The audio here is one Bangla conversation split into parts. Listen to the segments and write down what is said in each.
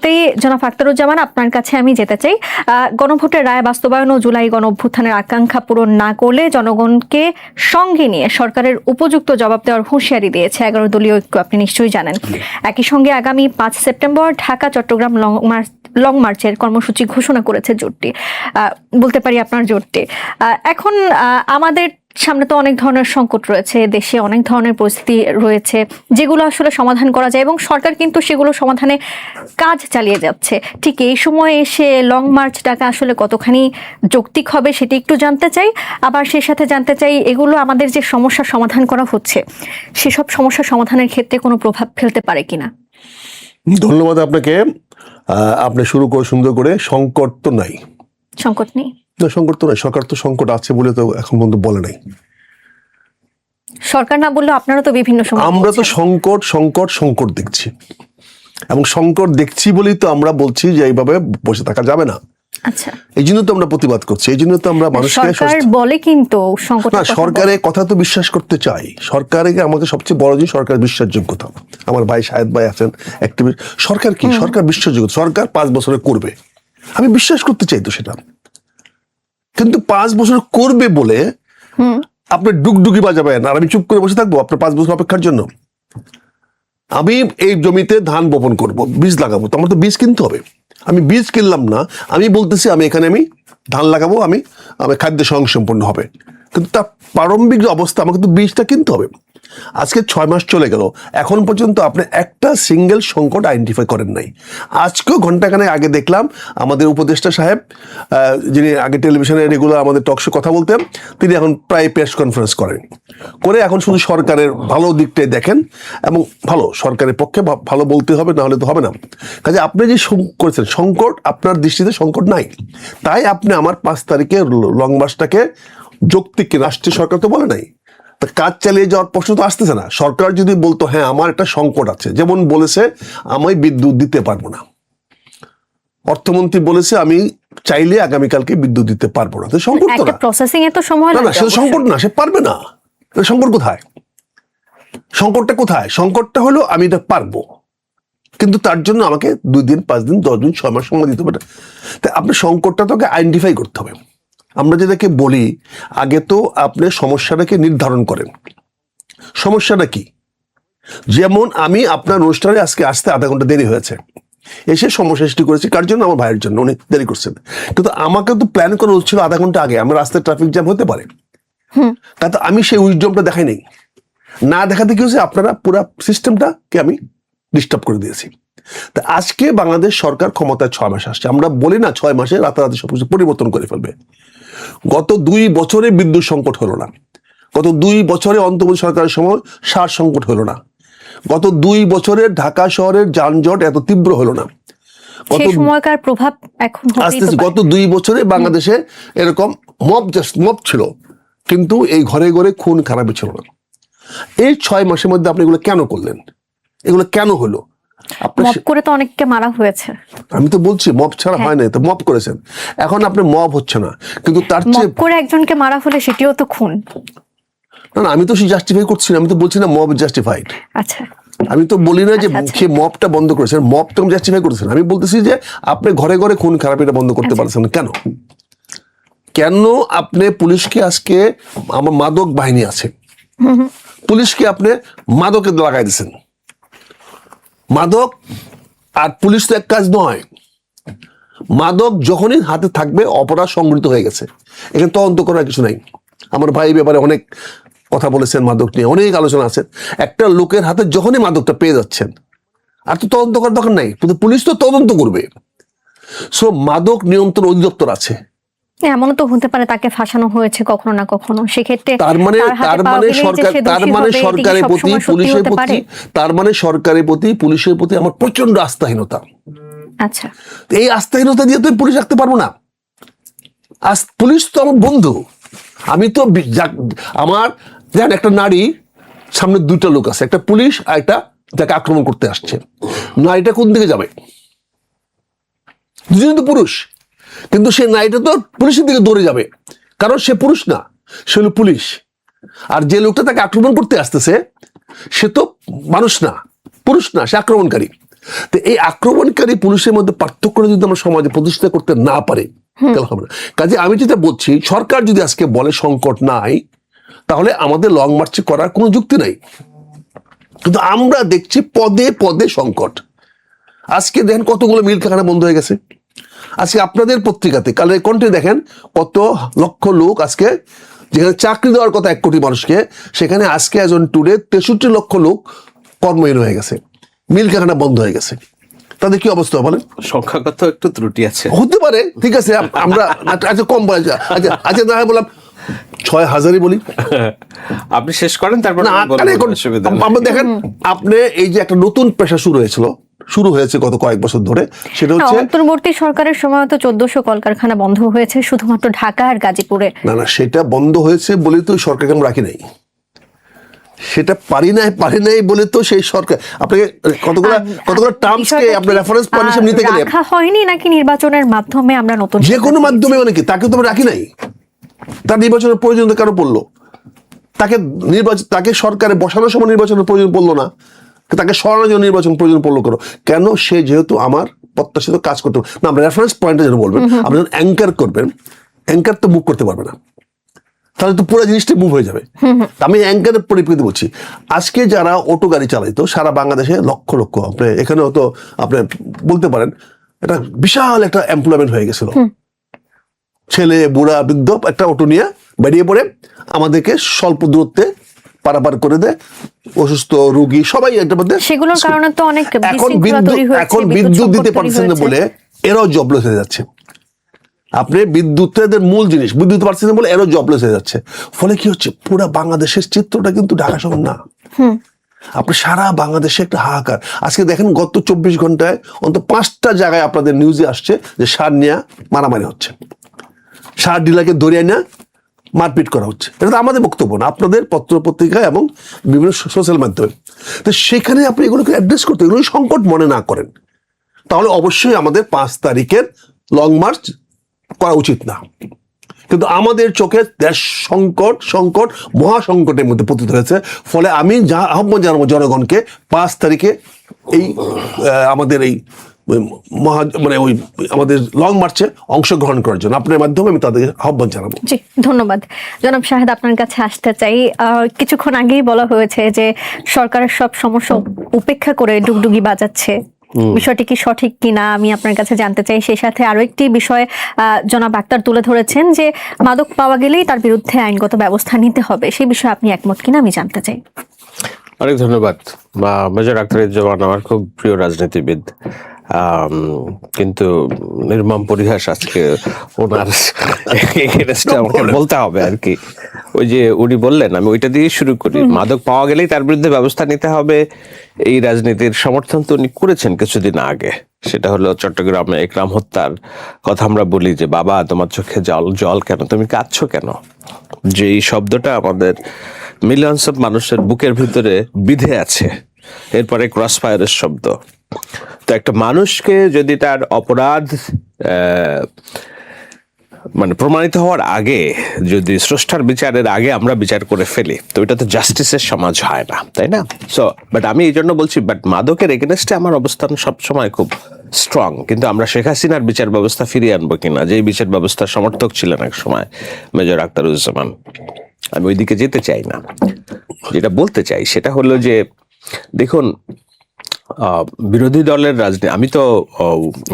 তেই জনাব আখতারুজ্জামান, আপনার কাছে আমি যেতে চাই। গণভোটের রায় বাস্তবায়ন ও জুলাই গণঅভ্যুত্থানের আকাঙ্ক্ষা পূরণ না করলে জনগণকে সঙ্গে নিয়ে সরকারের উপযুক্ত জবাব দেওয়ার হুঁশিয়ারি দিয়েছে 11 দলীয় ঐক্য, আপনি নিশ্চয়ই জানেন। একই সঙ্গে আগামী 5 সেপ্টেম্বর ঢাকা চট্টগ্রাম লং মার্চের কর্মসূচি ঘোষণা করেছে জোটটি, বলতে পারি আপনার জোটটি। এখন আমাদের সামনে তো অনেক ধরনের সংকট রয়েছে, দেশে অনেক ধরনের পরিস্থিতি রয়েছে যেগুলো আসলে সমাধান করা যায় এবং সরকার কিন্তু সেগুলো সমাধানে কাজ চালিয়ে যাচ্ছে। ঠিক এই সময় এসে লং মার্চ ডাকা আসলে কতখানি যৌক্তিক হবে সেটি একটু জানতে চাই। আবার সেই সাথে জানতে চাই, এগুলো আমাদের যে সমস্যা সমাধান করা হচ্ছে সেসব সমস্যা সমাধানের ক্ষেত্রে কোনো প্রভাব ফেলতে পারে কিনা। ধন্যবাদ আপনাকে। আপনি শুরু করে সুন্দর করে। সংকট তো নাই, সংকট নেই না, সংকট তো নাই। সরকার তো সংকট আছে বলে তো এখন পর্যন্ত বলে নাই। সরকার না বললেও আপনারা তো বিভিন্ন সময় আমরা তো সংকট দেখছি, এবং সংকট দেখছি বলেই তো আমরা বলছি যে এইভাবে বসে থাকা যাবে না। আচ্ছা, এই জন্য তো আমরা প্রতিবাদ করছি, এই জন্য তো আমরা মানুষকে সরকার বলে কিন্তু সংকট না, সরকারের কথা তো বিশ্বাস করতে চাই। সরকারকে আমাকে সবচেয়ে বড় জিনিস সরকারের বিশ্বাসযোগ্যতা। আমার ভাই শাহেদ ভাই আছেন অ্যাক্টিভিস্ট। সরকার কি, সরকার বিশ্বাসযোগ্য। সরকার 5 বছরে করবে, আমি বিশ্বাস করতে চাই তো সেটা। কিন্তু 5 বছর করবে বলে আপনি ডুগডুগি বাজাবেন আর আমি চুপ করে বসে থাকবো আপনার 5 বছর অপেক্ষার জন্য? আমি এই জমিতে ধান বপন করব, বীজ লাগাবো, তো আমার তো বীজ কিনতে হবে। আমি বীজ কিনলাম না, আমি বলতেছি আমি এখানে আমি ধান লাগাবো, আমি খাদ্য স্বয়ংসম্পূর্ণ হবে, কিন্তু তার প্রারম্ভিক যে অবস্থা আমাকে তো বীজটা কিনতে হবে। আজকে 6 মাস চলে গেল, এখন পর্যন্ত আপনি একটা সিঙ্গেল সংকট আইডেন্টিফাই করেন নাই। আজকেও ঘন্টাখানেক আগে দেখলাম আমাদের উপদেষ্টা সাহেব, যিনি আগে টেলিভিশনে রেগুলার আমাদের টকশো কথা বলতেন, তিনি এখন প্রায় প্রেস কনফারেন্স করে এখন শুধু সরকারের ভালো দিকটাই দেখেন, এবং ভালো সরকারের পক্ষে ভালো বলতে হবে, না হলে তো হবে না। কাজে আপনি যে করেছেন সংকট, আপনার দৃষ্টিতে সংকট নাই, তাই আপনি আমার 5 তারিখে লং মার্চটাকে যৌক্তিক, রাষ্ট্রীয় সরকার তো বলে নাই, কাজ চালিয়ে যাওয়ার প্রশ্ন তো আসতেছে না। সরকার যদি বলতো হ্যাঁ আমার একটা সংকট আছে, যেমন বলেছে আমি বিদ্যুৎ দিতে পারবো না, অর্থমন্ত্রী বলেছে আমি চাইলে আগামীকালকে বিদ্যুৎ দিতে পারবো না, তো সংকট তো না, প্রসেসিং এ তো সময় লাগে। না সে সংকট না, সে পারবে না। সংকট কোথায়? সংকটটা কোথায়? সংকটটা হলো আমি এটা পারবো, কিন্তু তার জন্য আমাকে 2 দিন 5 দিন 10 দিন 6 মাস সময় দিতে পারে। তাই আপনি সংকটটা তোকে আইডেন্টিফাই করতে হবে। আমরা যেটাকে বলি, আগে তো আপনি সমস্যাটাকে নির্ধারণ করেন, সমস্যাটা কি। যেমন আমি আপনার অনুষ্ঠানে আজকে আসতে আধা ঘন্টা দেরি হয়েছে, এসে সমস্যা সৃষ্টি করেছি কার জন্য? আমার ভাইয়ের জন্য, উনি দেরি করছেন। কিন্তু আমাকে তো প্ল্যান করা হচ্ছিল আধা ঘন্টা আগে, আমার রাস্তায় ট্রাফিক জ্যাম হতে পারে, তাতে আমি সেই উইজডমটা দেখাই নাই। না দেখাতে কি হচ্ছে, আপনারা পুরো সিস্টেমটাকে আমি ডিস্টার্ব করে দিয়েছি। তা আজকে বাংলাদেশ সরকার ক্ষমতায় 6 মাস আসছে, আমরা বলি না 6 মাসে রাতারাতি সবকিছু পরিবর্তন করে ফেলবে। গত 2 বছরে বিদ্যুৎ সংকট হলো না, গত 2 বছরে অন্তর্বর্তী সরকারের সময় সার সংকট হলো না, গত 2 বছরে ঢাকা শহরের যানজট এত তীব্র হলো না, সময়কার প্রভাব এখন আস্তে আস্তে গত 2 বছরে বাংলাদেশে এরকম মব ছিল, কিন্তু এই ঘরে ঘরে খুন খারাপই ছিল না। এই 6 মাসের মধ্যে আপনি এগুলো কেন করলেন? এগুলো কেন হলো? মব করে তো অনেককে মারা হয়েছে। আমি তো বলছি মব ছাড়া হয় না, তো মব করেছেন, এখন আপনি মব হচ্ছে না, কিন্তু তার চেয়ে মব করে একজনকে মারা হলে সেটিও তো খুন। না, আমি তো জাস্টিফাই করছি না, আমি তো বলছি না মব জাস্টিফাইড। আচ্ছা, আমি তো বলি না যে সে মবটা বন্ধ করেছেন, মব তো জাস্টিফাই করেছেন। আমি বলতেছি যে আপনি ঘরে ঘরে খুন খারাপ এটা বন্ধ করতে পারছেন না কেন? কেন আপনি পুলিশকে আজকে, আমার মাদক বাহিনী আছে, পুলিশকে আপনি মাদকে লাগাই দিচ্ছেন। মাদক আর পুলিশ তো এক কাজ নয়। মাদক যখনই হাতে থাকবে অপরাধ সংগঠিত হয়ে গেছে, এখানে তদন্ত করার কিছু নাই। আমার ভাই ব্যাপারে অনেক কথা বলেছেন, মাদক নিয়ে অনেক আলোচনা আছে। একটা লোকের হাতে যখনই মাদকটা পেয়ে যাচ্ছেন, আর তো তদন্ত করার দরকার নাই, পুলিশ তো তদন্ত করবে। সো মাদক নিয়ন্ত্রণ অধিদপ্তর আছে। এমনও তো হতে পারে তাকে ফাঁসানো হয়েছে কখনো না কখনো, সেক্ষেত্রে তার মানে সরকারের প্রতি পুলিশের প্রতি আমার প্রচন্ড আস্থাহীনতা। আচ্ছা, এই আস্থাহীনতা দিয়ে তো পুলিশ রাখতে পারবো না। পুলিশ তো আমার বন্ধু। আমি তো আমার যেন একটা নারী সামনে 2টা লোক আছে, একটা পুলিশ আর একটা যাকে আক্রমণ করতে আসছে, নারীটা কোন দিকে যাবে? দুজনে তো পুরুষ, কিন্তু সে নারীটা তো পুলিশের দিকে দৌড়ে যাবে, কারণ সে পুরুষ না, সে হলো পুলিশ। আর যে লোকটা তাকে আক্রমণ করতে আসতেছে সে তো মানুষ না, পুরুষ না, সে আক্রমণকারী। তো এই আক্রমণকারী পুলিশের মধ্যে পার্থক্য যদি আমরা সমাজে প্রতিষ্ঠা করতে না পারি তাহলে হবে না। কাজে আমি যেটা বলছি, সরকার যদি আজকে বলে সংকট নাই, তাহলে আমাদের লং মার্চ করার কোনো যুক্তি নাই। কিন্তু আমরা দেখছি পদে পদে সংকট। আজকে দেখেন কতগুলো মিল কারখানা বন্ধ হয়ে গেছে। আজকে আপনাদের পত্রিকাতে কালের কণ্ঠে দেখেন কত লক্ষ লোক আজকে, যেখানে চাকরি দেওয়ার কথা 1 কোটি মানুষকে, সেখানে আজকে অ্যাজ অন টুডে 63 লক্ষ লোক কর্মহীন হয়ে গেছে, মিল কারখানা বন্ধ হয়ে গেছে। তাদের কি অবস্থা বলেন? সংখ্যাগত একটু ত্রুটি আছে, হতে পারে, ঠিক আছে, আমরা আচ্ছা কম বলে আচ্ছা না হয় বললাম 6,000-ই বলি। আপনি শেষ করেন, তারপর না, আমরা দেখেন আপনি এই যে একটা নতুন পেশা শুরু হয়েছে গত কয়েক বছর ধরে, সেটা হচ্ছে অন্তর্বর্তী সরকারের সময় তো 1400 কলকারখানা বন্ধ হয়েছে শুধুমাত্র ঢাকা আর গাজীপুরে। না, সেটা বন্ধ হয়েছে বলে তো সরকারকে আমরা রাখি নাই, সেটা পারি নাই বলে তো সেই সরকার আপনাকে কতগুলো টার্মসকে আপনার রেফারেন্স পারমিশন নিতে গেলে রাখা হয়নি নাকি নির্বাচনের মাধ্যমে আমরা নতুন যে কোনো মাধ্যমে, মানে কি তাকে তো আমরা রাখি নাই, তার নির্বাচনের প্রয়োজন তো কারো পড়লো, তাকে সরকারে বসানোর সময় নির্বাচনের প্রয়োজন পড়লো না, তাকে সরানোর জন্য নির্বাচন প্রয়োজন পড়লো কেন? সে যেহেতু আমার প্রত্যাশিত কাজ করতে না, আমরা রেফারেন্স পয়েন্টে যেন বলবেন, আপনি যখন অ্যাঙ্কার করবেন, অ্যাঙ্কার তো মুভ করতে পারবে না, তাহলে তো পুরো জিনিসটা মুভ হয়ে যাবে। আমি অ্যাঙ্কারের পরিপ্রেক্ষিতে বলছি, আজকে যারা অটো গাড়ি চালাইতো সারা বাংলাদেশে লক্ষ লক্ষ, আপনি এখানেও তো আপনি বলতে পারেন এটা বিশাল একটা এমপ্লয়মেন্ট হয়ে গেছিল, ছেলে বুড়া বৃদ্ধ একটা অটো নিয়ে বেরিয়ে পড়ে আমাদেরকে স্বল্প দূরত্বে পারাপার করে দেয়, অসুস্থ রোগী সবাই এটার মধ্যে। সেগুলোর কারণে তো অনেক এখন বিদ্যুৎ দিতে পারছেন না বলে এরাও জবলেস হয়ে যাচ্ছে। আপনি বিদ্যুতের মূল জিনিস বিদ্যুৎ পারছেন না বলে এরাও জবলেস হয়ে যাচ্ছে। ফলে কি হচ্ছে, পুরো বাংলাদেশের চিত্রটা কিন্তু ঢাকা শহর না, আপনি সারা বাংলাদেশে একটা হাহাকার। আজকে দেখেন গত 24 ঘন্টায় অন্তত 5টা জায়গায় আপনাদের নিউজে আসছে যে সার নিয়ে মারামারি হচ্ছে, সার ডিলারকে ধরিয়ে না মারপিট করা হচ্ছে। এটা তো আমাদের বক্তব্য না, আপনাদের পত্র পত্রিকা এবং বিভিন্ন সোশ্যাল মাধ্যমে। তো সেখানে আপনি এগুলোকে অ্যাড্রেস করতে, এগুলো সংকট মনে না করেন, তাহলে অবশ্যই আমাদের 5 তারিখের লং মার্চ করা উচিত না। কিন্তু আমাদের চোখে দেশ সংকট মহা সংকটের মধ্যে পতিত হয়েছে। ফলে আমি আহ্বান জানাবো জনগণকে 5 তারিখে এই আমাদের এই আমাদের লং মার্চে অংশগ্রহণ করার জন্য আপনার মাধ্যমে আমি তাদের আহ্বান জানাবো। জি, ধন্যবাদ। জনাব শাহেদ, আপনার কাছে আসতে চাই। কিছুক্ষণ আগেই বলা হয়েছে যে সরকারের সব সমস্যা উপেক্ষা করে ডুগডুগি বাজাচ্ছে, বিষয়টি কি সঠিক কিনা আমি আপনার কাছে জানতে চাই। সেই সাথে আরো একটি বিষয় জনাব আক্তার তুলে ধরেছেন যে মাদক পাওয়া গেলেই তার বিরুদ্ধে আইনগত ব্যবস্থা নিতে হবে, সেই বিষয়ে আপনি একমত কিনা আমি জানতে চাই। অনেক ধন্যবাদ। মেজর আখতারুজ্জামান আমার খুব প্রিয় রাজনীতিবিদ, কিন্তু নির্মম পরিহাস আজকে ওনার এগেইনস্টে আমাকে বলতে হবে আর কি। ওই যে উনি বললেন, আমি ওইটা দিয়ে শুরু করি, মাদক পাওয়া গেলেই তার বিরুদ্ধে ব্যবস্থা নিতে হবে। এই রাজনীতির সমর্থন তো উনি করেছেন কিছুদিন আগে, সেটা হলো চট্টগ্রামে একরাম হত্যার কথা আমরা বলি যে বাবা তোমার চোখে জল কেন, তুমি কাঁদছো কেন, যে এই শব্দটা আমাদের মিলিয়নস অফ মানুষের বুকের ভিতরে বিধে আছে। এরপরে ক্রস ফায়ারের শব্দ। তো একটা মানুষকে যদি তার অপরাধ মানে প্রমাণিত হওয়ার আগে, যদি স্রষ্টার বিচারের আগে আমরা বিচার করে ফেলি, তো এটা তো জাস্টিসের সমাজ হয় না, তাই না? সো বাট আমি এই জন্য বলছি, বাট মাদকের এগেনস্টে আমার অবস্থান সবসময় খুব স্ট্রং। কিন্তু আমরা শেখ হাসিনার বিচার ব্যবস্থা ফিরিয়ে আনবো কিনা, যে বিচার ব্যবস্থার সমর্থক ছিলেন এক সময় মেজর আখতারুজ্জামান, আমি ওইদিকে যেতে চাই না। যেটা বলতে চাই সেটা হলো যে দেখুন, বিরোধী দলের রাজনীতি, আমি তো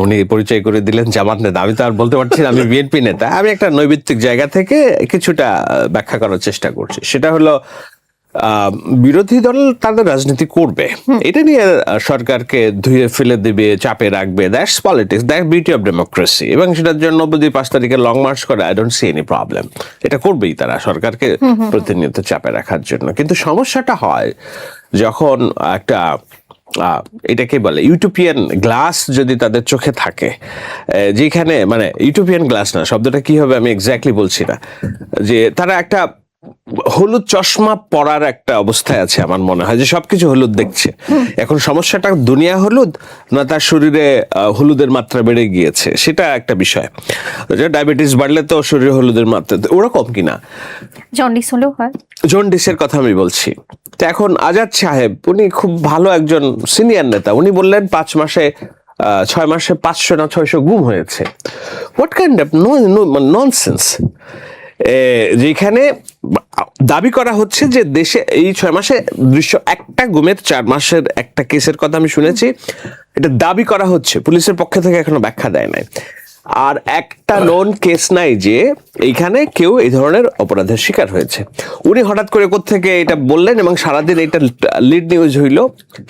উনি পরিচয় করে দিলেন জামাত নেতা, আমি তো আর বলতে পারছি না আমি বিএনপি নেতা। আমি একটা নৈবিত্তিক জায়গা থেকে কিছুটা ব্যাখ্যা করার চেষ্টা করছি। সেটা হলো বিরোধী দল তাদের রাজনীতি করবে, এটা নিয়ে সরকারকে ধুয়ে ফেলে দিবে, চাপে রাখবে, that's politics, that's beauty of democracy. এবং সেটার জন্য যদি 5 তারিখে লং মার্চ করে, I don't see any problem. এটা করবেই তারা, সরকারকে প্রতিনিয়ত চাপে রাখার জন্য। কিন্তু সমস্যাটা হয় যখন একটা এটাকে বলে ইউটোপিয়ান গ্লাস যদি তাদের চোখে থাকে, যেখানে মানে ইউটোপিয়ান গ্লাস না, শব্দটা কি হবে আমি এক্স্যাক্টলি বলছি না, যে তারা একটা হলুদ চশমা পরার একটা অবস্থায় আছে আমার মনে হয়, যে সবকিছু হলুদ দেখছে। এখন সমস্যাটা দুনিয়া হলুদ না তার শরীরে হলুদের মাত্রা বেড়ে গিয়েছে, সেটা একটা বিষয়। ডায়াবেটিস বাড়লে তো শরীরে হলুদের মাত্রা ওরকম কিনা, জন্ডিস হলেও হয়। জন্ডিসের কথা আমি বলছি। তো এখন আজাদ সাহেব উনি খুব ভালো একজন সিনিয়র নেতা, উনি বললেন 6 মাসে 500 না 600 গুম হয়েছে। What kind of nonsense! যেখানে দাবি করা হচ্ছে যে দেশে এই 6 মাসে 201টা গুমের 4 মাসের একটা কেসের কথা আমি শুনেছি, এটা দাবি করা হচ্ছে, পুলিশের পক্ষ থেকে এখনো ব্যাখ্যা দেয় নাই। আর একটা নোন কেস নাই যে এইখানে কেউ এই ধরনের অপরাধের শিকার হয়েছে। উনি হঠাৎ করে কোত্থেকে এটা বললেন এবং সারাদিন এটা লিড নিউজ হইল।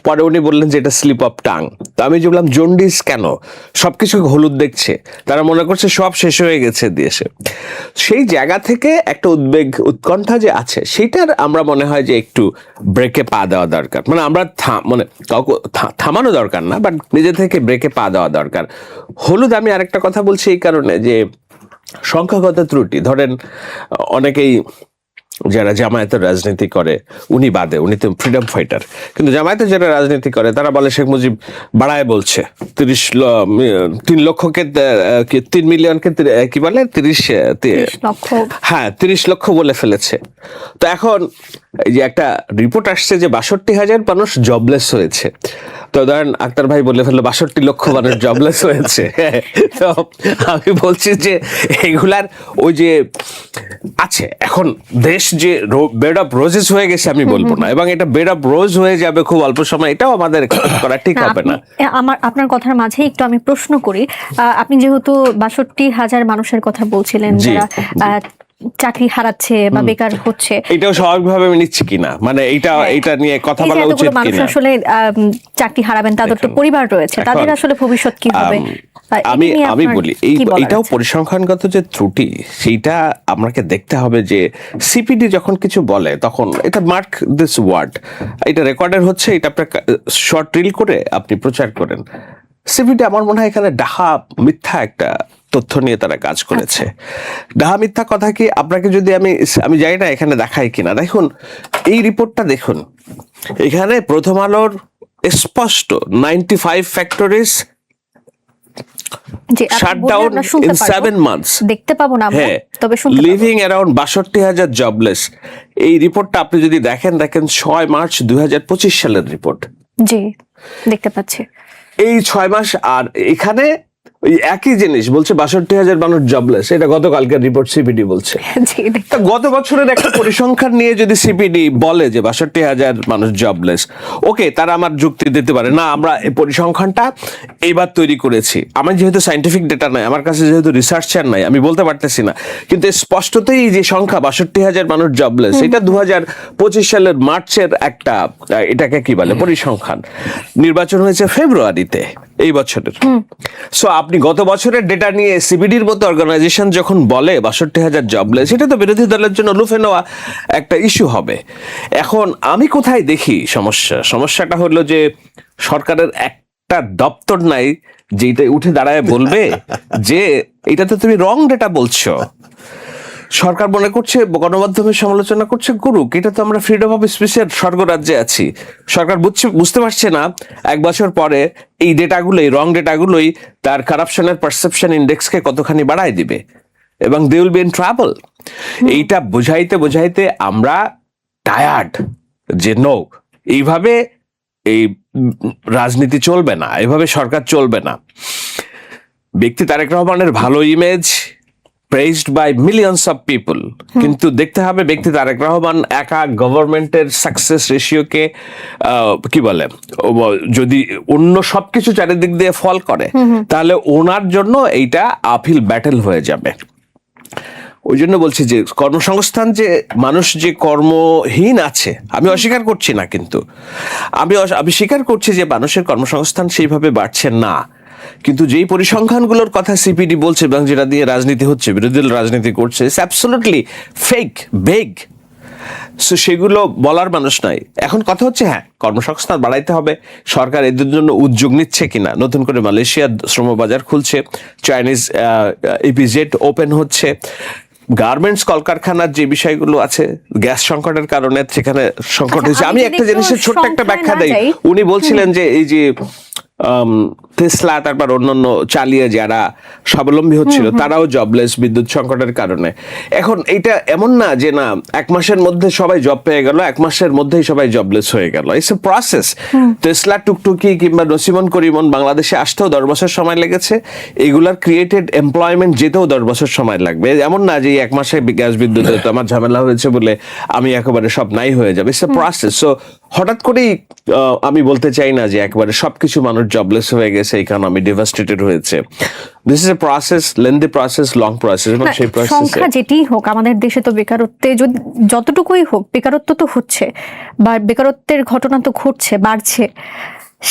পরে উনি বললেন যে এটা স্লিপ অফ টাং। তো আমি বললাম জন্ডিস কেন, সবকিছু হলুদ দেখছে, তারা মনে করছে সব শেষ হয়ে গেছে দেশে। সেই জায়গা থেকে একটা উদ্বেগ উৎকণ্ঠা যে আছে, সেটার আমরা মনে হয় যে একটু ব্রেকে পা দেওয়া দরকার। মানে আমরা মানে কাউকে থামানো দরকার না, বাট নিজে থেকে ব্রেকে পা দেওয়া দরকার। হলুদ আমি আরেকটা কথা বলছি এই কারণে যে সংখ্যাগত ত্রুটি, ধরেন অনেকেই যারা জামায়াতের রাজনীতি করে, উনি বাদে, উনি তো ফ্রিডম ফাইটার, কিন্তু জামায়াতে যারা রাজনীতি করে তারা বলে শেখ মুজিব বাড়ায় বলছে 3 লক্ষকে 3 মিলিয়নকে কি বলে 30 লক্ষ, হ্যাঁ 30 লক্ষ বলে ফেলেছে। তো এখন এই যে একটা রিপোর্ট আসছে যে 62,000 মানুষ জবলেস হয়েছে, তো ধরেন আক্তার ভাই বলে ফেললো 62 লক্ষ মানুষ জবলেস হয়েছে। তো আমি বলছি যে এগুলার ওই যে আছে, এখন দেশ যে বেড অফ রোজেস হয়ে গেছে আমি বলবো না, এবং এটা বেড অফ রোজ হয়ে যাবে খুব অল্প সময়, এটাও আমাদের করা ঠিক হবে না। আপনার কথার মাঝে একটু আমি প্রশ্ন করি, আপনি যেহেতু 62,000 মানুষের কথা বলছিলেন জি, যারা চাকরি হারাচ্ছে বা বেকার হচ্ছে, এটাও স্বাভাবিকভাবে আমি নিচ্ছি কিনা, মানে এটা নিয়ে কথা বলা উচিত মানুষ কিনা। আসলে চাকরি হারাবেন, তাদের তো পরিবার রয়েছে, তাদের আসলে ভবিষ্যৎ কি হবে? আমি বলি এটাও পরিসংখ্যানগত যে ত্রুটি, সেইটা আমাকে দেখতে হবে যে সিপিডি যখন কিছু বলে তখন এটা মার্ক দিস ওয়ার্ড, এটা রেকর্ডের হচ্ছে, এটা আপনার শর্ট রিল করে আপনি প্রচার করেন। সিপিডি আমার মনে হয় এখানে ডাহা মিথ্যা একটা তথ্য নিয়ে তারা কাজ করেছে। ডাহা মিথ্যা কথা কি, আপনাকে যদি আমি জানি না এখানে দেখাই কিনা, দেখুন এই রিপোর্টটা দেখুন, এখানে প্রথম আলোর স্পষ্ট 95 factories shut down in 7 months. দেখতে পাবো না, তবে লিভিং অ্যারাউন্ড 62,000 জবলেস। এই রিপোর্টটা আপনি যদি দেখেন 6 মার্চ 2025 সালের রিপোর্ট। জি, দেখতে পাচ্ছি এই 6 মাস। আর এখানে ওই একই জিনিস বলছে 62,000 মানুষ জবলেস, এটা গতকালকের রিপোর্ট সিপিডি বলছে। গত বছরের একটা পরিসংখ্যান নিয়ে যদি সিপিডি বলে যে 62,000 মানুষ জবলেস, ওকে, তারা আমার যুক্তি দিতে পারে না আমরা এই পরিসংখ্যানটা এইবার তৈরি করেছি, আমার যেহেতু সাইন্টিফিক ডেটা নাই, আমার কাছে যেহেতু রিসার্চার নাই, আমি বলতে পারতেছি না। কিন্তু স্পষ্টতই যে সংখ্যা 62,000 মানুষ জবলেস, এটা 2025 সালের মার্চের একটা, এটাকে কি বলে পরিসংখ্যান। নির্বাচন হয়েছে ফেব্রুয়ারিতে এই বছরের। সো আপনি গত বছরের ডেটা নিয়ে সিবিডির মতো অর্গানাইজেশন যখন বলে 62,000 জবলেস, এটা তো বিরোধী দলের জন্য লুফে নেওয়া একটা ইস্যু হবে। এখন আমি কোথায় দেখি সমস্যাটা হলো যে সরকারের একটা দপ্তর নাই যেটা উঠে দাঁড়ায় বলবে যে এটা তো তুমি রং ডেটা বলছো। সরকার মনে করছে গণমাধ্যমের সমালোচনা করছে, করুক, এটা তো আমরা ফ্রিডম অফ স্পিচের স্বর্গরাজ্যে আছি। সরকার বুঝতে পারছে না 1 বছর পরে এই ডেটাগুলোই, রং ডেটাগুলোই তার কারাপশনের পারসেপশন ইন্ডেক্সকে কতখানি বাড়ায় দিবে, এবং they will be in trouble. এইটা বোঝাইতে আমরা টায়ার্ড যে নো, এইভাবে এই রাজনীতি চলবে না, এইভাবে সরকার চলবে না। ব্যক্তি তারেক রহমানের ভালো image praised by millions of people, কিন্তু দেখতে হবে ব্যক্তি তারেক রহমান একা গভর্নমেন্টের সাকসেস রেশিওকে কি বলে, যদি অন্য সবকিছু চারিদিক দিয়ে ফল করে, তাহলে ওনার জন্য এইটা আপহিল ব্যাটেল হয়ে যাবে। ওই জন্য বলছি যে কর্মসংস্থান, যে মানুষ যে কর্মহীন আছে, আমি অস্বীকার করছি না, কিন্তু আমি স্বীকার করছি যে মানুষের কর্মসংস্থান সেইভাবে বাড়ছে না। কিন্তু যেই পরিসংখ্যানগুলোর কথা সিপিডি বলছে এবং যেটা দিয়ে রাজনীতি হচ্ছে, বিরোধী দল রাজনীতি করছে, it's absolutely fake, beg. So সেগুলো বলার মানুষ নাই। এখন কথা হচ্ছে, হ্যাঁ, কর্মসংস্থান বাড়াইতে হবে। সরকার এদের জন্য উদ্যোগ নিচ্ছে কিনা, নতুন করে মালয়েশিয়ার শ্রমবাজার খুলছে, চাইনিজ ইপিজেড ওপেন হচ্ছে, গার্মেন্টস কলকারখানার যে বিষয়গুলো আছে গ্যাস সংকটের কারণে সেখানে সংকট হয়েছে। আমি একটা জিনিসের ছোট্ট একটা ব্যাখ্যা দেই। উনি বলছিলেন যে এই যে টেসলা তারপর অন্যান্য চালিয়ে যারা স্বাবলম্বী হচ্ছিল তারাও জবলেস বিদ্যুৎ সংকটের কারণে। এখন এটা এমন না যে না 1 মাসের মধ্যে সবাই জব পেয়ে গেল, 1 মাসের মধ্যেই সবাই জবলেস হয়ে গেল। It's a process. টেসলা, টুকটুকি কিংবা নসিমন করিমন বাংলাদেশে আসতেও 10 বছর সময় লেগেছে, এগুলার ক্রিয়েটেড এমপ্লয়মেন্ট যেতেও 10 বছর সময় লাগবে। এমন না যে 1 মাসে গ্যাস বিদ্যুতে তো আমার ঝামেলা হয়েছে বলে আমি একেবারে সব নাই হয়ে যাবে। It's a process. সো হঠাৎ করেই আমি বলতে চাই না যে একবারে সবকিছু মানুষ জবলেস হয়ে গেছে, ইকোনমি ডেভাস্টেটেড হয়েছে। This is a process, lengthy process, long process. এবং সেই প্রসেসে সংখ্যা যেটিই হোক, আমাদের দেশে তো বেকারত্বে যতটুকুই হোক বেকারত্ব তো হচ্ছে, বা বেকারত্বের ঘটনা তো ঘটছে, বাড়ছে।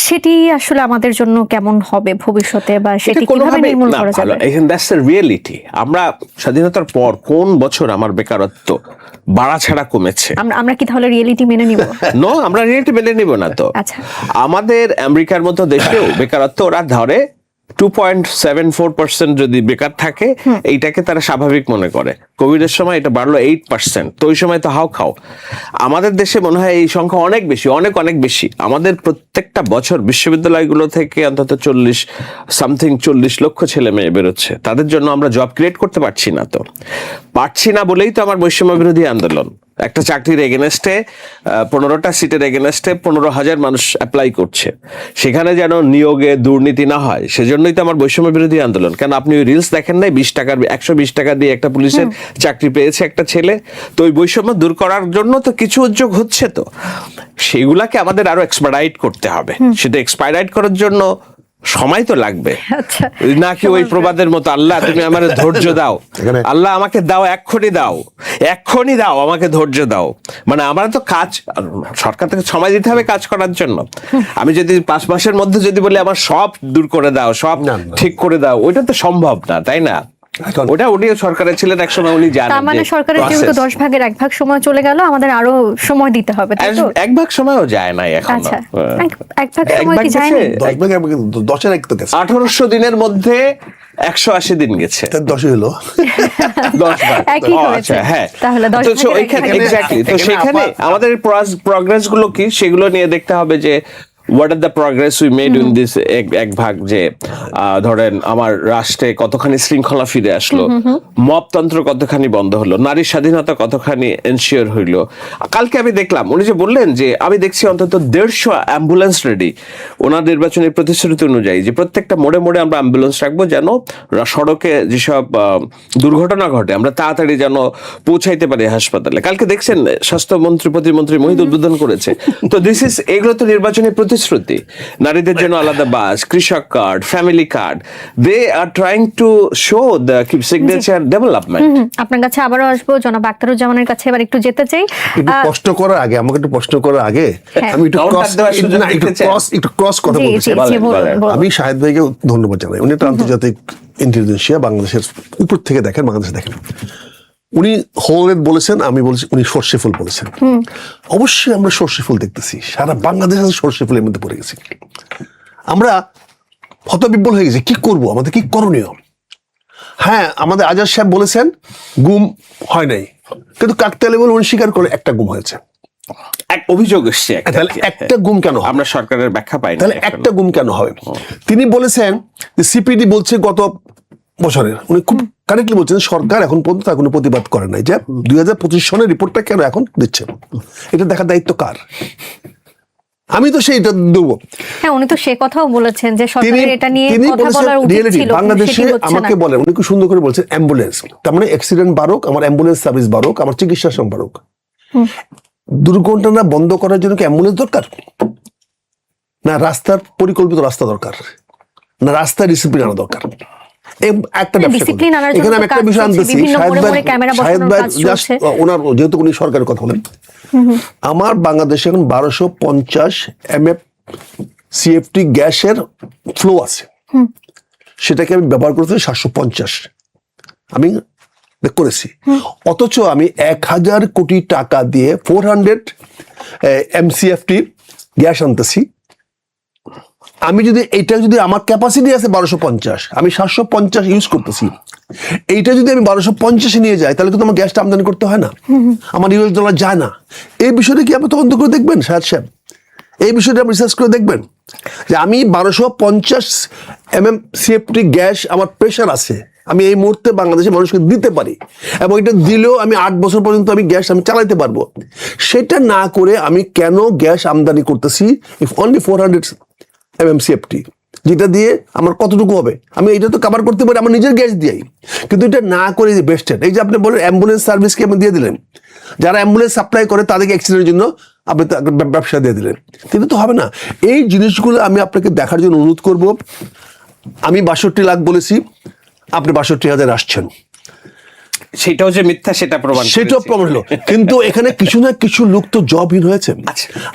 সেটি আসলে আমাদের জন্য কেমন হবে ভবিষ্যতে, বা সেটি কিভাবে নির্মূল করা যাবে? That's the reality. আমরা স্বাধীনতার পর কোন বছর আমার বেকারত্ব বাড়া ছাড়া কমেছে? আমরা কি তাহলে রিয়েলিটি মেনে নিব? নো, আমরা রিয়েলিটি মেনে নিব না তো। আচ্ছা, আমাদের আমেরিকার মতো দেশেও বেকারত্ব ওরা ধরে 2.74% যদি বেকার থাকে এইটাকে তারা স্বাভাবিক মনে করে। কোভিডের সময় এটা বাড়লো 8%, তো ওই সময় তো হাও খাও। আমাদের দেশে মনে হয় এই সংখ্যা অনেক বেশি, অনেক অনেক বেশি। আমাদের প্রত্যেকটা বছর বিশ্ববিদ্যালয়গুলো থেকে অন্তত 40 লক্ষ ছেলে মেয়ে বেরোচ্ছে। তাদের জন্য আমরা জব ক্রিয়েট করতে পারছি না। তো পারছি না বলেই তো আমার বৈষম্য বিরোধী আন্দোলন। একটা চাকরির এগেনস্টে 15টা সিটের এগেনস্টে 15,000 মানুষ অ্যাপ্লাই করছে, সেখানে যেন নিয়োগে দুর্নীতি না হয়, সেজন্যই তো আমার বৈষম্য বিরোধী আন্দোলন। কেন আপনি ওই রিলস দেখেন নাই? 120 টাকা দিয়ে একটা পুলিশের চাকরি পেয়েছে একটা ছেলে। তো ওই বৈষম্য দূর করার জন্য তো কিছু উদ্যোগ হচ্ছে, তো সেগুলাকে আমাদের আরো এক্সপার্টাইট করতে হবে। সেটা এক্সপার্টাইট করার জন্য সময় তো লাগবে। আচ্ছা, নাকি ওই প্রবাদের মতো আল্লাহ তুমি আমার ধৈর্য দাও, আল্লাহ আমাকে দাও, এক্ষুনি দাও আমাকে ধৈর্য দাও। মানে আমরা তো কাজ, সরকার থেকে সময় দিতে হবে কাজ করার জন্য। আমি যদি 5 মাসের মধ্যে যদি বলি আমার সব দূর করে দাও, সব ঠিক করে দাও, ওইটা তো সম্ভব না, তাই না? ওটা উনিও সরকারে ছিলেন একসময়, উনি জানেন। তার মানে সরকারের যেহেতু 10 ভাগের 1 ভাগ সময় চলে গেল, আমাদের আরো সময় দিতে হবে, তাই তো? 1 ভাগ সময়ও যায় নাই এখন। আচ্ছা, 1 ভাগ সময় কি যায়নি? 10-এর এক তো গেছে। 1800 দিনের মধ্যে 180 দিন গেছে। 10 হলো 10 ভাগ। একই হয়েছে। আচ্ছা, হ্যাঁ। তাহলে 10 তো ভাগের এক ওইখানে ভাগ। এক্স্যাক্টলি, তো সেখানে আমাদের প্রগ্রেস গুলো কি সেগুলো নিয়ে দেখতে হবে যে what are the progress we made in this এক ভাগ। যে ধরেন আমার রাষ্ট্রে কতখানি শৃঙ্খলা ফিরে আসলো, মবতন্ত্র কতখানি বন্ধ হলো, নারীর স্বাধীনতা কতখানি এনশিওর হইলো। কালকে আমি দেখলাম উনি যে বললেন যে আমি দেখছি অন্তত 150 অ্যাম্বুলেন্স রেডি ওনার নির্বাচনী প্রতিশ্রুতি অনুযায়ী, যে প্রত্যেকটা মোড়ে মোড়ে আমরা অ্যাম্বুলেন্স রাখবো, যেন সড়কে যেসব দুর্ঘটনা ঘটে আমরা তাড়াতাড়ি যেন পৌঁছাইতে পারি হাসপাতালে। কালকে দেখছেন স্বাস্থ্যমন্ত্রী প্রতিমন্ত্রী মহিদ উদ্বোধন করেছে। তো দিস ইজ, এগুলো তো নির্বাচনী প্রতিশ্রুতি। নারীদের জন্য আলাদা বাস, কৃষক card, family card, they are trying to show the signature development. আপনার কাছে আবারও আসবো, জনাব আখতারুজ্জামানের কাছে এবার একটু যেতে চাই। একটু প্রশ্ন করার আগে আমি একটু ক্রস কথা বলতে চাই। আমি শাহেদ ভাইকে ধন্যবাদ জানাই। উনি একটা আন্তর্জাতিক ইন্টেলিজেন্সিয়া, বাংলাদেশের উপর থেকে দেখেন, বাংলাদেশে দেখেন। উনি হোলেট বলেছেন, আমি বলছি উনি সর্ষে ফুল বলেছেন। অবশ্যই আমরা সর্ষে ফুল দেখতেছি, সারা বাংলাদেশ সর্ষে ফুলের মধ্যে পড়ে গেছি। আমরা হতবিহ্বল হয়ে গেছি, কি করব, আমাদের কি করণীয়? হ্যাঁ, আমাদের আজাদ সাহেব বলেছেন গুম হয় নাই, কিন্তু কাকতালীয় বলে উনি স্বীকার করে একটা গুম হয়েছে। এক অভিযোগ এসছে, তাহলে একটা গুম কেন? আমরা সরকারের ব্যাখ্যা পাই না। তাহলে একটা গুম কেন হবে? তিনি বলেছেন যে সিপিডি বলছে গত বছরের, উনি খুব কারেক্টলি বলছেন সরকার এখন পর্যন্ত তার কোনো প্রতিবাদ করে নাই, যে 2025 সনের রিপোর্টটা কেন এখন দিচ্ছে, এটা দেখার দায়িত্ব কার? আমি তো সেইটা দেবো। হ্যাঁ, উনি তো সে কথাও বলেছেন যে সরকারের এটা নিয়ে কথা বলার উচিত ছিল। বাংলাদেশে আমাকে বলেন, উনি খুব সুন্দর করে বলছেন অ্যাম্বুলেন্স, তার মানে অ্যাক্সিডেন্ট বাড়ুক, আমার অ্যাম্বুলেন্স সার্ভিস বাড়ুক, আমার চিকিৎসা শ্রম বাড়ুক। দুর্ঘটনা বন্ধ করার জন্য কি অ্যাম্বুলেন্স দরকার? না রাস্তার পরিকল্পিত রাস্তা দরকার? না রাস্তার ডিসিপ্লিন আনা দরকার? একটা এখানে আমি একটা বিষয় আনতেছি, শাহেদ ভাই ওনার যেহেতু উনি সরকারের কথা বলেন, আমার বাংলাদেশে এখন 1250 MF CFT গ্যাসের ফ্লো আছে, সেটাকে আমি ব্যবহার করতে 750 আমি করেছি। অথচ আমি 1000 কোটি টাকা দিয়ে 400 MCFT গ্যাস আনতেছি, আমি যদি এইটা যদি আমার ক্যাপাসিটি আছে 1250, আমি 750 ইউজ করতেছি, এইটা যদি আমি 1250 নিয়ে যাই তাহলে কিন্তু আমার গ্যাসটা আমদানি করতে হয় না, আমার ইউএস ডলার যায় না। এই বিষয়টা কি আপনি তদন্ত করে দেখবেন শাহেদ সাহেব? এই বিষয়টা আপনি রিসার্চ করে দেখবেন যে আমি 1250 CFT গ্যাস আমার প্রেশার আছে, আমি এই মুহূর্তে বাংলাদেশের মানুষকে দিতে পারি, এবং এটা দিলেও আমি 8 বছর পর্যন্ত আমি গ্যাস আমি চালাতে পারবো। সেটা না করে আমি কেন গ্যাস আমদানি করতেছি ইফ অনলি 400 CFT, যেটা দিয়ে আমার কতটুকু হবে? আমি এটা তো কভার করতে পারি আমার নিজের গ্যাস দিয়েই, কিন্তু এটা না করে যে বেস্টেড, এই যে আপনি বলেন অ্যাম্বুলেন্স সার্ভিসকে আপনি দিয়ে দিলেন, যারা অ্যাম্বুলেন্স সাপ্লাই করে তাদেরকে অ্যাক্সিডেন্টের জন্য আপনি ব্যবসা দিয়ে দিলেন, কিন্তু তো হবে না। এই জিনিসগুলো আমি আপনাকে দেখার জন্য অনুরোধ করব। আমি 62 লাখ বলেছি, আপনি 62,000 আসছেন, সেটাও যে মিথ্যা সেটা প্রমাণ, সেটাও প্রমাণ হলো। কিন্তু এখানে কিছু না কিছু লোক তো জবহীন হয়েছে।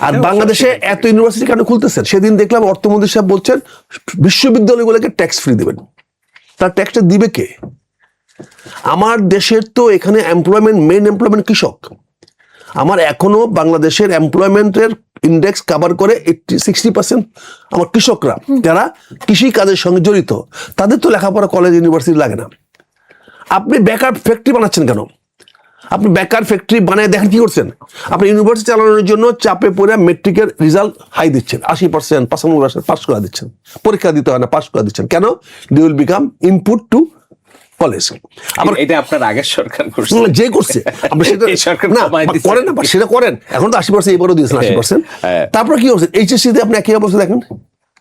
আর বাংলাদেশে এত ইউনিভার্সিটি কেন খুলতেছেন? সেদিন দেখলাম অর্থমন্ত্রী সাহেব বলছেন বিশ্ববিদ্যালয়গুলোকে ট্যাক্স ফ্রি দেবেন। তার ট্যাক্সটা দিবে কে? আমার দেশের তো এখানে এমপ্লয়মেন্ট, মেইন এমপ্লয়মেন্ট কৃষক। আমার এখনো বাংলাদেশের এমপ্লয়মেন্টের ইন্ডেক্স কভার করে 60% আমার কৃষকরা, যারা কৃষি কাজের সঙ্গে জড়িত। তাদের তো লেখাপড়া কলেজ ইউনিভার্সিটি লাগে না। আপনি বেকার ফ্যাক্টরি বানাচ্ছেন কেন? আপনি বেকার ফ্যাক্টরি বানিয়ে দেখেন কি করছেন? আপনি ইউনিভার্সিটি চালানোর জন্য চাপে পড়ে মেট্রিকের রেজাল্ট হাই দিচ্ছেন, 80%, 95% পাস করে দিচ্ছেন, পরীক্ষা দিতে হয় না, পাস করে দিচ্ছেন। কেন? They will become input to college. আবার এটা আপনার আগের সরকার করছে, যে করছে আপনি সেটা না করেন না, সেটা করেন। এখন তো 80%, এবারও দিয়েছেন 80%। তারপরে কি করছেন? HSC তে আপনি একই অবস্থা দেখেন,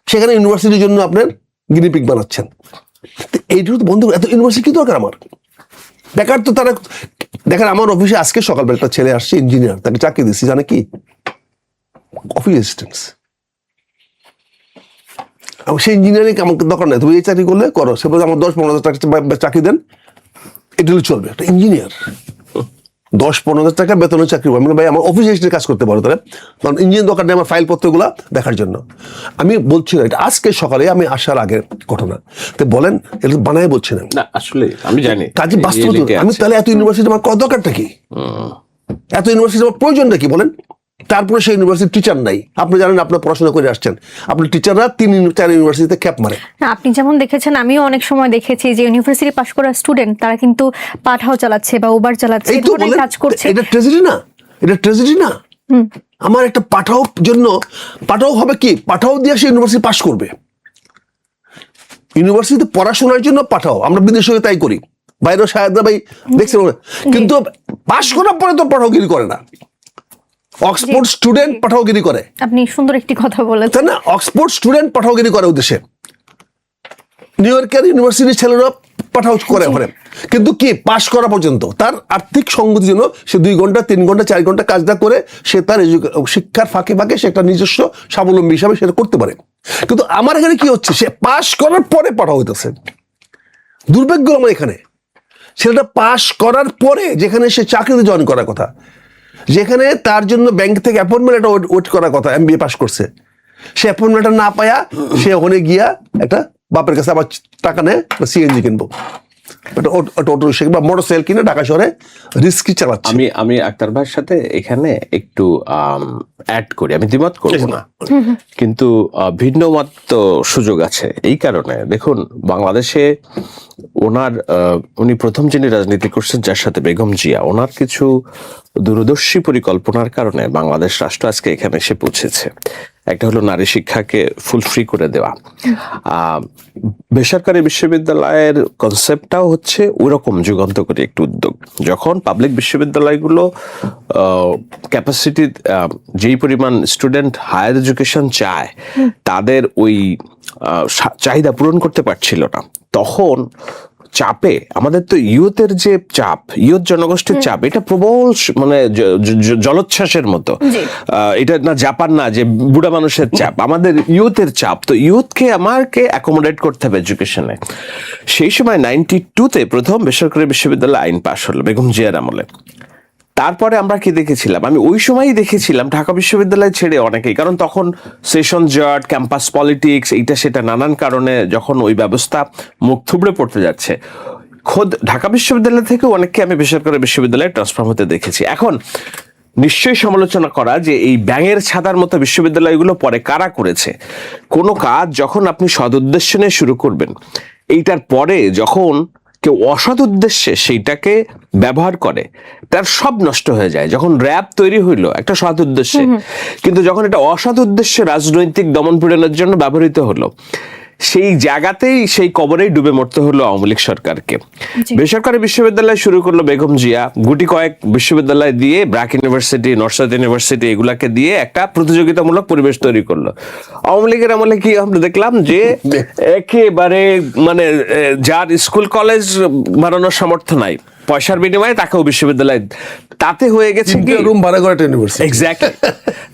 সেখানে ইউনিভার্সিটির জন্য আপনার গিনিপিক বানাচ্ছেন। এইটুকু তো বন্ধু, এত ইউনিভার্সিটি কি দরকার আমার? বেকার তো তারা দেখেন। আমার অফিসে আজকে সকালবেলা একটা ছেলে আসছে, ইঞ্জিনিয়ার, তাকে চাকরি দিচ্ছি, জানে কি? Office assistant. সেই ইঞ্জিনিয়ারিং আমাকে দরকার নাই, তুমি এই চাকরি করলে করো। সে বলছে আমার 10-15 হাজার টাকা চাকরি দেন, এটা চলবে। একটা ইঞ্জিনিয়ার 10-15 হাজার টাকা বেতনের চাকরি, মানে ভাই আমার অফিস অ্যাসিস্ট্যান্ট কাজ করতে পারো তাহলে, কারণ ইঞ্জিনিয়ার দরকার নেই আমার ফাইলপত্রগুলো দেখার জন্য। আমি বলছি না, এটা আজকে সকালে আমি আসার আগের ঘটনা। তো বলেন এটা বানায় বলছি না, আসলে আমি জানি কাজে বাস্তব। আমি তাহলে এত ইউনিভার্সিটি আমার কত দরকারটা কি? এত ইউনিভার্সিটি আমার প্রয়োজনটা কি বলেন? তারপরে সেই ইউনিভার্সিটির টিচার নাই। আপনি জানেন, আপনার পড়াশোনা করে আসছেন, আপনার টিচাররা 3-4 ইউনিভার্সিটিতে ক্যাপ মারে। আপনি যেমন দেখেছেন, আমিও অনেক সময় দেখেছি যে ইউনিভার্সিটি পাশ করা স্টুডেন্ট তারা কিন্তু পাঠাও চালাচ্ছে বা উবার চালাচ্ছে, এই ধরনের কাজ করছে। এটা ট্র্যাজেডি না? এটা ট্র্যাজেডি না? আমার একটা পাঠাও জন্য, পাঠাও হবে কি, পাঠাও দিয়ে সে ইউনিভার্সিটি পাশ করবে। ইউনিভার্সিটিতে পড়াশোনার জন্য পাঠাও, আমরা বিদেশে তাই করি, বাইরেও সাহেদরা ভাই দেখছেন। কিন্তু পাশ করার পরে তো পাঠাওগিরি করে না। অক্সফোর্ড স্টুডেন্ট পাঠাওগিরি করে। আপনি সুন্দর একটি কথা বলেছেন না, অক্সফোর্ড স্টুডেন্ট পাঠাওগিরি করে উদ্দেশ্যে, নিউ ইয়র্কের ইউনিভার্সিটির ছেলেরা পাঠাও করে ওখানে। কিন্তু কি, পাশ করা পর্যন্ত তার আর্থিক সঙ্গতির জন্য সে 2 ঘন্টা 3 ঘন্টা 4 ঘন্টা কাজটা করে সে তার শিক্ষার ফাঁকে ফাঁকে সে একটা নিজস্ব স্বাবলম্বী হিসাবে সেটা করতে পারে। কিন্তু আমার এখানে কি হচ্ছে, সে পাশ করার পরে পাঠাও হইতেছে। দুর্ভাগ্য আমার এখানে, ছেলেটা পাশ করার পরে যেখানে সে চাকরিতে জয়েন করার কথা, যেখানে তার জন্য ব্যাংক থেকে অ্যাপয়েন্টমেন্ট একটা ওয়েট করার কথা, MBA পাস করছে, সে অ্যাপয়েন্টমেন্টটা না পায়া সে ওখানে গিয়া একটা বাপের কাছে আবার টাকা নেয়, CNG কিনবো, টোটো রিক্সা বা মোটর সাইকেল কিনে ঢাকা শহরে রিস্কি চালাচ্ছে। আমি আক্তার ভাইয়ের সাথে এখানে একটু অ্যাড করি, আমি দ্বিমত করবো না, কিন্তু ভিন্ন মত তো সুযোগ আছে। এই কারণে দেখুন, বাংলাদেশে উনি প্রথম যিনি রাজনীতি করছেন, যার সাথে বেগম জিয়া, ওনার কিছু দূরদর্শী পরিকল্পনার কারণে বাংলাদেশ রাষ্ট্র আজকে এখানে এসে পৌঁছেছে। একটা হলো নারী শিক্ষাকে ফুল ফ্রি করে দেওয়া। বেসরকারি বিশ্ববিদ্যালয়ের কনসেপ্টটাও হচ্ছে ওইরকম যুগান্তকারী একটি উদ্যোগ। যখন পাবলিক বিশ্ববিদ্যালয়গুলো ক্যাপাসিটি, যেই পরিমাণ স্টুডেন্ট হায়ার এডুকেশন চায়, তাদের ওই চাহিদা পূরণ করতে পারছিল না, তখন চাপে আমাদের তো ইয়ুথের যে চাপ, ইয়ুথ জনগোষ্ঠীর চাপ, এটা প্রবল, মানে জলোচ্ছ্বাসের মতো। এটা না জাপান না যে বুড়া মানুষের চাপ, আমাদের ইয়ুথের চাপ। তো ইয়ুথকে আমাকে অ্যাকোমোডেট করতে হবে এডুকেশনে। সেই সময় 92-তে প্রথম বেসরকারি বিশ্ববিদ্যালয় আইন পাশ হলো বেগম জিয়ার আমলে। তারপরে আমরা কি দেখেছিলাম, আমি ওই সময়ই দেখেছিলাম ঢাকা বিশ্ববিদ্যালয় ছেড়ে অনেকেই, কারণ তখন সেশন জট, ক্যাম্পাস পলিটিক্স, এইটা সেটা নানান কারণে যখন ওই ব্যবস্থা মুখ থুবড়ে পড়তে যাচ্ছে, খোদ ঢাকা বিশ্ববিদ্যালয় থেকে অনেককে আমি বেসরকারি বিশ্ববিদ্যালয়ে ট্রান্সফার হতে দেখেছি। এখন নিশ্চয়ই সমালোচনা করা যে এই ব্যাঙের ছাতার মতো বিশ্ববিদ্যালয়গুলো পরে কারা করেছে। কোনো কাজ যখন আপনি সদুদ্দেশ্য নিয়ে শুরু করবেন, এইটার পরে যখন কেউ অসৎ উদ্দেশ্যে সেইটাকে ব্যবহার করে, তার সব নষ্ট হয়ে যায়। যখন র্যাব তৈরি হইলো একটা সৎ উদ্দেশ্যে, কিন্তু যখন এটা অসৎ উদ্দেশ্যে রাজনৈতিক দমন পীড়নের জন্য ব্যবহৃত হলো, সেই জায়গাতেই সেই কবরেই ডুবে মরতে হলো আওয়ামী লীগ সরকারকে। বেসরকারি বিশ্ববিদ্যালয় শুরু করলো বেগম জিয়া, গুটি কয়েক বিশ্ববিদ্যালয় দিয়ে, BRAC university, north south university, এগুলাকে দিয়ে একটা প্রতিযোগিতামূলক পরিবেশ তৈরি করলো। আওয়ামী লীগের আমলে কি আমরা দেখলাম যে একেবারে মানে যার স্কুল কলেজ বানানোর সামর্থ্য নাই, পয়সার বিনিময়ে তাকেও বিশ্ববিদ্যালয়, তাতে হয়ে গেছে কি রুম ভাড়া করে একটা ইউনিভার্সিটি। এক্স্যাক্টলি,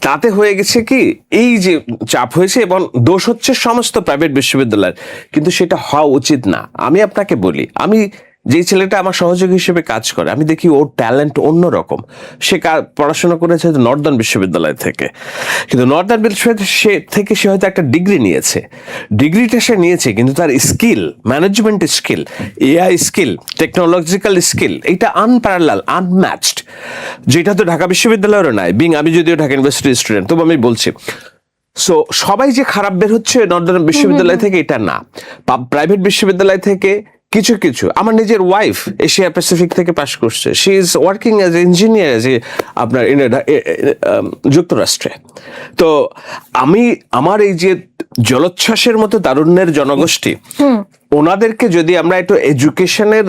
তাতে হয়ে গেছে কি এই যে চাপ হয়েছে, এবং দোষ হচ্ছে সমস্ত প্রাইভেট বিশ্ববিদ্যালয়ের, কিন্তু সেটা হওয়া উচিত না। আমি আপনাকে বলি, আমি যে ছেলেটা আমার সহযোগী হিসেবে কাজ করে, আমি দেখি ওর ট্যালেন্ট অন্যরকম। সে পড়াশোনা করেছে নর্দার্ন বিশ্ববিদ্যালয় থেকে, কিন্তু নর্দার্ন বিশ্ববিদ্যালয় থেকে সে হয়তো একটা ডিগ্রি নিয়েছে, ডিগ্রিটা সে নিয়েছে, কিন্তু তার skill, management skill, AI skill, technological skill, এটা আনপ্যারালাল, আনম্যাচড, যেটা তো ঢাকা বিশ্ববিদ্যালয়েরও নাই। আমি যদিও ঢাকা ইউনিভার্সিটির স্টুডেন্ট, তবু আমি বলছি। সো সবাই যে খারাপ বের হচ্ছে নর্দার্ন বিশ্ববিদ্যালয় থেকে এটা না, প্রাইভেট বিশ্ববিদ্যালয় থেকে কিছু কিছু, আমার নিজের ওয়াইফ এশিয়া প্যাসিফিক থেকে পাশ করছে, she is working as a engineer আপনার যুক্তরাষ্ট্রে। তো আমার এই যে জলোচ্ছ্বাসের মতো তারুণ্যের জনগোষ্ঠী, ওনাদেরকে যদি আমরা একটু এডুকেশনের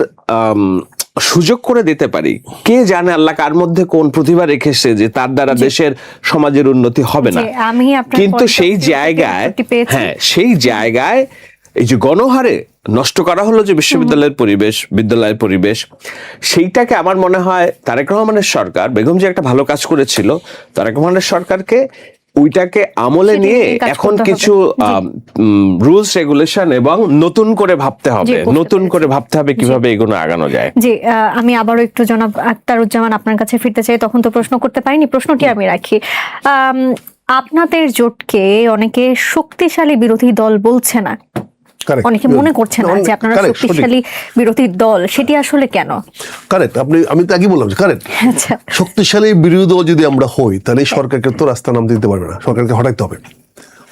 সুযোগ করে দিতে পারি, কে জানে আল্লাহ কার মধ্যে কোন প্রতিভা রেখেছে যে তার দ্বারা দেশের সমাজের উন্নতি হবে না। কিন্তু সেই জায়গায়, হ্যাঁ, সেই জায়গায় এই যে গণহারে নষ্ট করা হলো যে বিশ্ববিদ্যালয়ের পরিবেশ, বিদ্যালয়ের পরিবেশ, সেইটাকে আমার মনে হয় তারেক রহমানের সরকার, বেগম যে একটা ভালো কাজ করেছিল, তারেক রহমানের সরকারকে ওইটাকে আমলে নিয়ে এখন কিছু রুলস রেগুলেশন এবং নতুন করে ভাবতে হবে, কিভাবে এগুলো আগানো যায়। জি, আমি আবারও একটু জনাব আখতারুজ্জামান আপনার কাছে ফিরতে চাই। তখন তো প্রশ্ন করতে পারিনি, প্রশ্নটি আমি রাখি। আপনাদের জোটকে অনেকে শক্তিশালী বিরোধী দল বলছে না, অনেকে মনে করছে না যে আপনারা শক্তিশালী বিরোধী দল, সেটি আসলে কেন? কারেক্ট, আমি তো আগে বললাম যে কারেক্ট, শক্তিশালী বিরোধী দল যদি আমরা হই, তাহলে সরকারকে তো রাস্তা নামতে দিতে পারবে না, সরকারকে হটাইতে হবে,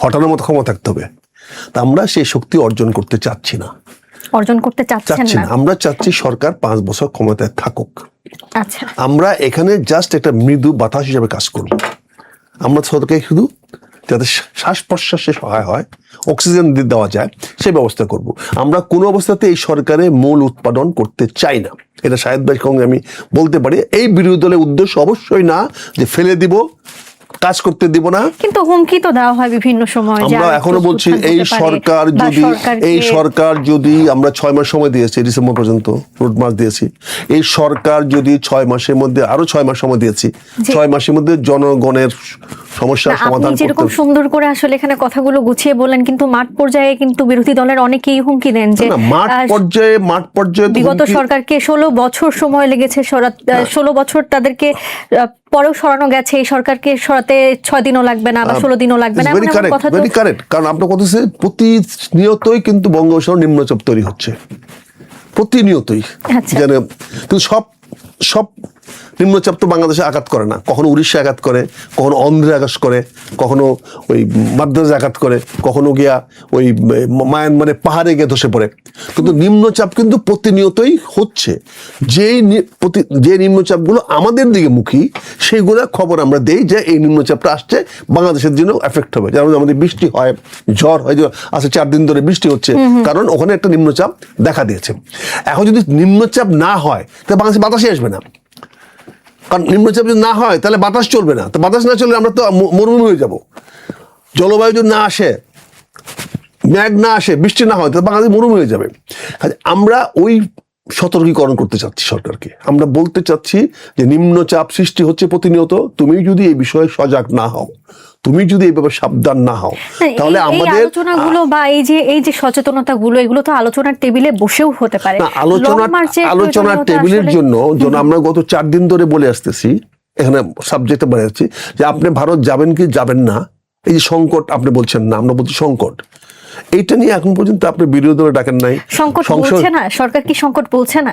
হটানোর মতো ক্ষমতা থাকতে হবে। তা আমরা সেই শক্তি অর্জন করতে চাচ্ছি না, আমরা চাচ্ছি সরকার 5 বছর ক্ষমতায় থাকুক। আচ্ছা, আমরা এখানে জাস্ট একটা মৃদু বাতাস হিসেবে কাজ করব। আমরা সরকারকে শুধু যাতে শ্বাস প্রশ্বাসে সহায় হয়, অক্সিজেন দেওয়া যায়, সেই ব্যবস্থা করব। আমরা কোনো অবস্থাতে এই সরকারে মূল উৎপাদন করতে চাই না, এটা শাহেদ ভাইয়ের সঙ্গে আমি বলতে পারি। এই বিরোধী দলের উদ্দেশ্য অবশ্যই না যে ফেলে দিব, কাজ করতে দিব না, কিন্তু হুমকি তো দেওয়া হয় বিভিন্ন সময়। আমরা এখনো বলছি এই সরকার যদি আমরা 6 মাস সময় দিয়েছি, ডিসেম্বর পর্যন্ত রোড মাস দিয়েছি, এই সরকার যদি 6 মাসের মধ্যে, আরো 6 মাস সময় দিয়েছি, 6 মাসের মধ্যে জনগণের সমস্যার সমাধান করতে। যেরকম সুন্দর করে আসলে এখানে কথাগুলো গুছিয়ে বলেন, কিন্তু মাঠ পর্যায়ে কিন্তু বিরোধী দলের অনেকেই হুমকি দেন যে মাঠ পর্যায়ে বিগত সরকারকে 16 বছর সময় লেগেছে, 16 বছর তাদেরকে পরেও সরানো গেছে, এই সরকারকে সরাতে 6 দিনও লাগবে না বা 16 দিনও লাগবে না। ভেরি কারেক্ট, কারণ আপনার কথা হচ্ছে প্রতিনিয়তই কিন্তু বঙ্গোপসাগর নিম্নচাপ তৈরি হচ্ছে, প্রতিনিয়তই। কিন্তু সব নিম্নচাপ তো বাংলাদেশে আঘাত করে না, কখনো উড়িষ্যা আঘাত করে, কখনো অন্ধ্রে আঘাত করে, কখনো ওই মাদ্রাজে আঘাত করে, কখনো গিয়া ওই মায়ানমারে পাহাড়ে গিয়ে ধসে পড়ে। কিন্তু নিম্নচাপ কিন্তু প্রতিনিয়তই হচ্ছে। যে নিম্নচাপগুলো আমাদের দিকে মুখী, সেইগুলো খবর আমরা দেই যে এই নিম্নচাপটা আসছে, বাংলাদেশের জন্য এফেক্ট হবে। যেমন আমাদের বৃষ্টি হয়, ঝড় হয়, আজকে 4 দিন ধরে বৃষ্টি হচ্ছে, কারণ ওখানে একটা নিম্নচাপ দেখা দিয়েছে। এখন যদি নিম্নচাপ না হয়, তাহলে বাংলাদেশে বাতাসই আসবে না, কারণ নিম্নচাপ যদি না হয় তাহলে বাতাস চলবে না, তো বাতাস না চললে আমরা তো মরুভূমি হয়ে যাব। জলবায়ু যদি না আসে, মেঘ না আসে, বৃষ্টি না হয়, তাহলে বাংলাদেশ মরুভূমি হয়ে যাবে। আমরা ওই সতর্কীকরণ করতে চাচ্ছি সরকারকে, আমরা বলতে চাচ্ছি যে নিম্নচাপ সৃষ্টি হচ্ছে প্রতিনিয়ত, তুমি যদি এই বিষয়ে সজাগ না হও, তুমি যদি এই ব্যাপারে সাবধান না হও, তাহলে আমাদের আলোচনাগুলো বা এই যে সচেতনতাগুলো, এগুলো তো আলোচনার টেবিলে বসেও হতে পারে। আলোচনার টেবিলের জন্য আমরা গত 4 দিন ধরে বলে আসতেছি, এখানে সাবজেক্টে বলে যাচ্ছি যে আপনি ভারত যাবেন কি যাবেন না, এই যে সংকট আপনি বলছেন না, আমরা বলছি সংকট, এইটা নিয়ে এখন পর্যন্ত আপনি বিরোধী দলে ডাকেন নাই। সংকট বলছে না সরকার, কি সংকট বলছে না?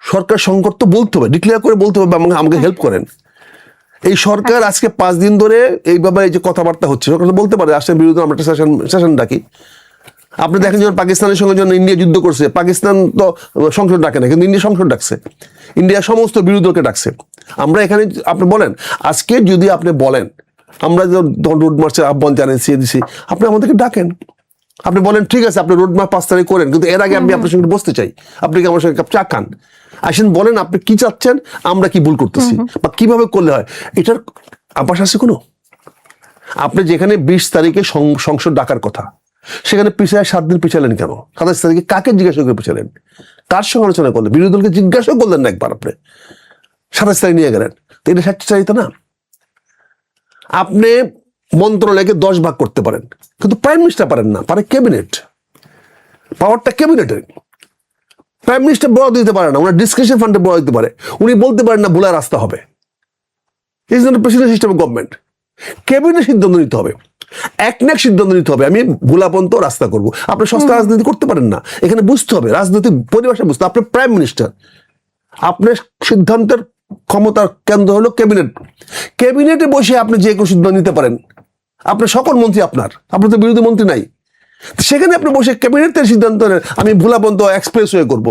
সরকার সংকট তো বলতে হবে, ডিক্লেয়ার করে বলতে হবে, আমাকে হেল্প করেন। এই সরকার আজকে 5 দিন ধরে এইভাবে এই যে কথাবার্তা হচ্ছে, সরকার তো বলতে পারে রাষ্ট্রের বিরুদ্ধে আমরা একটা সেশন ডাকি। আপনি দেখেন যখন পাকিস্তানের সঙ্গে যখন ইন্ডিয়া যুদ্ধ করছে, পাকিস্তান তো সংসদ ডাকে না, কিন্তু ইন্ডিয়া সংসদ ডাকছে, ইন্ডিয়া সমস্ত বিরোধীকে ডাকছে। আমরা এখানে আপনি বলেন, আজকে যদি আপনি বলেন আমরা রোড মার্চের আহ্বান জানিয়ে দিছি, আপনি আমাদেরকে ডাকেন, আপনি বলেন ঠিক আছে আপনি রোড মার্চ 5 তারিখ করেন, কিন্তু এর আগে আমি আপনার সঙ্গে বসতে চাই, আপনি কি আমার সঙ্গে কাপ চা খান, আসেন বলেন আপনি কি চাচ্ছেন, আমরা কি ভুল করতেছি বা কিভাবে করলে হয়, এটার আভাস আছে কোনো? আপনি যেখানে 20 তারিখে সংসদ ডাকার কথা, সেখানে পিছায় 7 দিন পিছালেন কেন? 27 তারিখে কাকে জিজ্ঞাসা করে পিছালেন? কার সঙ্গে আলোচনা করলেন? বিরোধী দলকে জিজ্ঞাসা করলেন না একবার? আপনি 27 তারিখ নিয়ে গেলেন, তো এটা স্বেচ্ছাচারিতা না? আপনি মন্ত্রণালয়কে 10 ভাগ করতে পারেন, কিন্তু প্রাইম মিনিস্টার পারেন না, পারে ক্যাবিনেট। পাওয়ারটা ক্যাবিনেটের। প্রাইম মিনিস্টার বরাদ্দ দিতে পারে না, ওনার ডিসকাশন ফান্ডে বরাদ্দ দিতে পারে, উনি বলতে পারেন না ভোলা রাস্তা হবে। Is not president system of government. Cabinet সিদ্ধান্ত নিতে হবে, একনেক সিদ্ধান্ত নিতে হবে, আমি ভোলাপন্ত রাস্তা করব। আপনি সস্তা রাজনীতি করতে পারেন না, এখানে বুঝতে হবে রাজনৈতিক পরিভাষা বুঝতে। আপনি প্রাইম মিনিস্টার, আপনার সিদ্ধান্তের ক্ষমতার কেন্দ্র হলো ক্যাবিনেট। ক্যাবিনেটে বসে আপনি যে কোনো সিদ্ধান্ত নিতে পারেন, আপনার সকল মন্ত্রী আপনার তো বিরোধী মন্ত্রী নাই, সেখানে আপনি বসে ক্যাবিনেটের সিদ্ধান্ত নেন আমি ভোলাপন্ত এক্সপ্রেসওয়ে করব,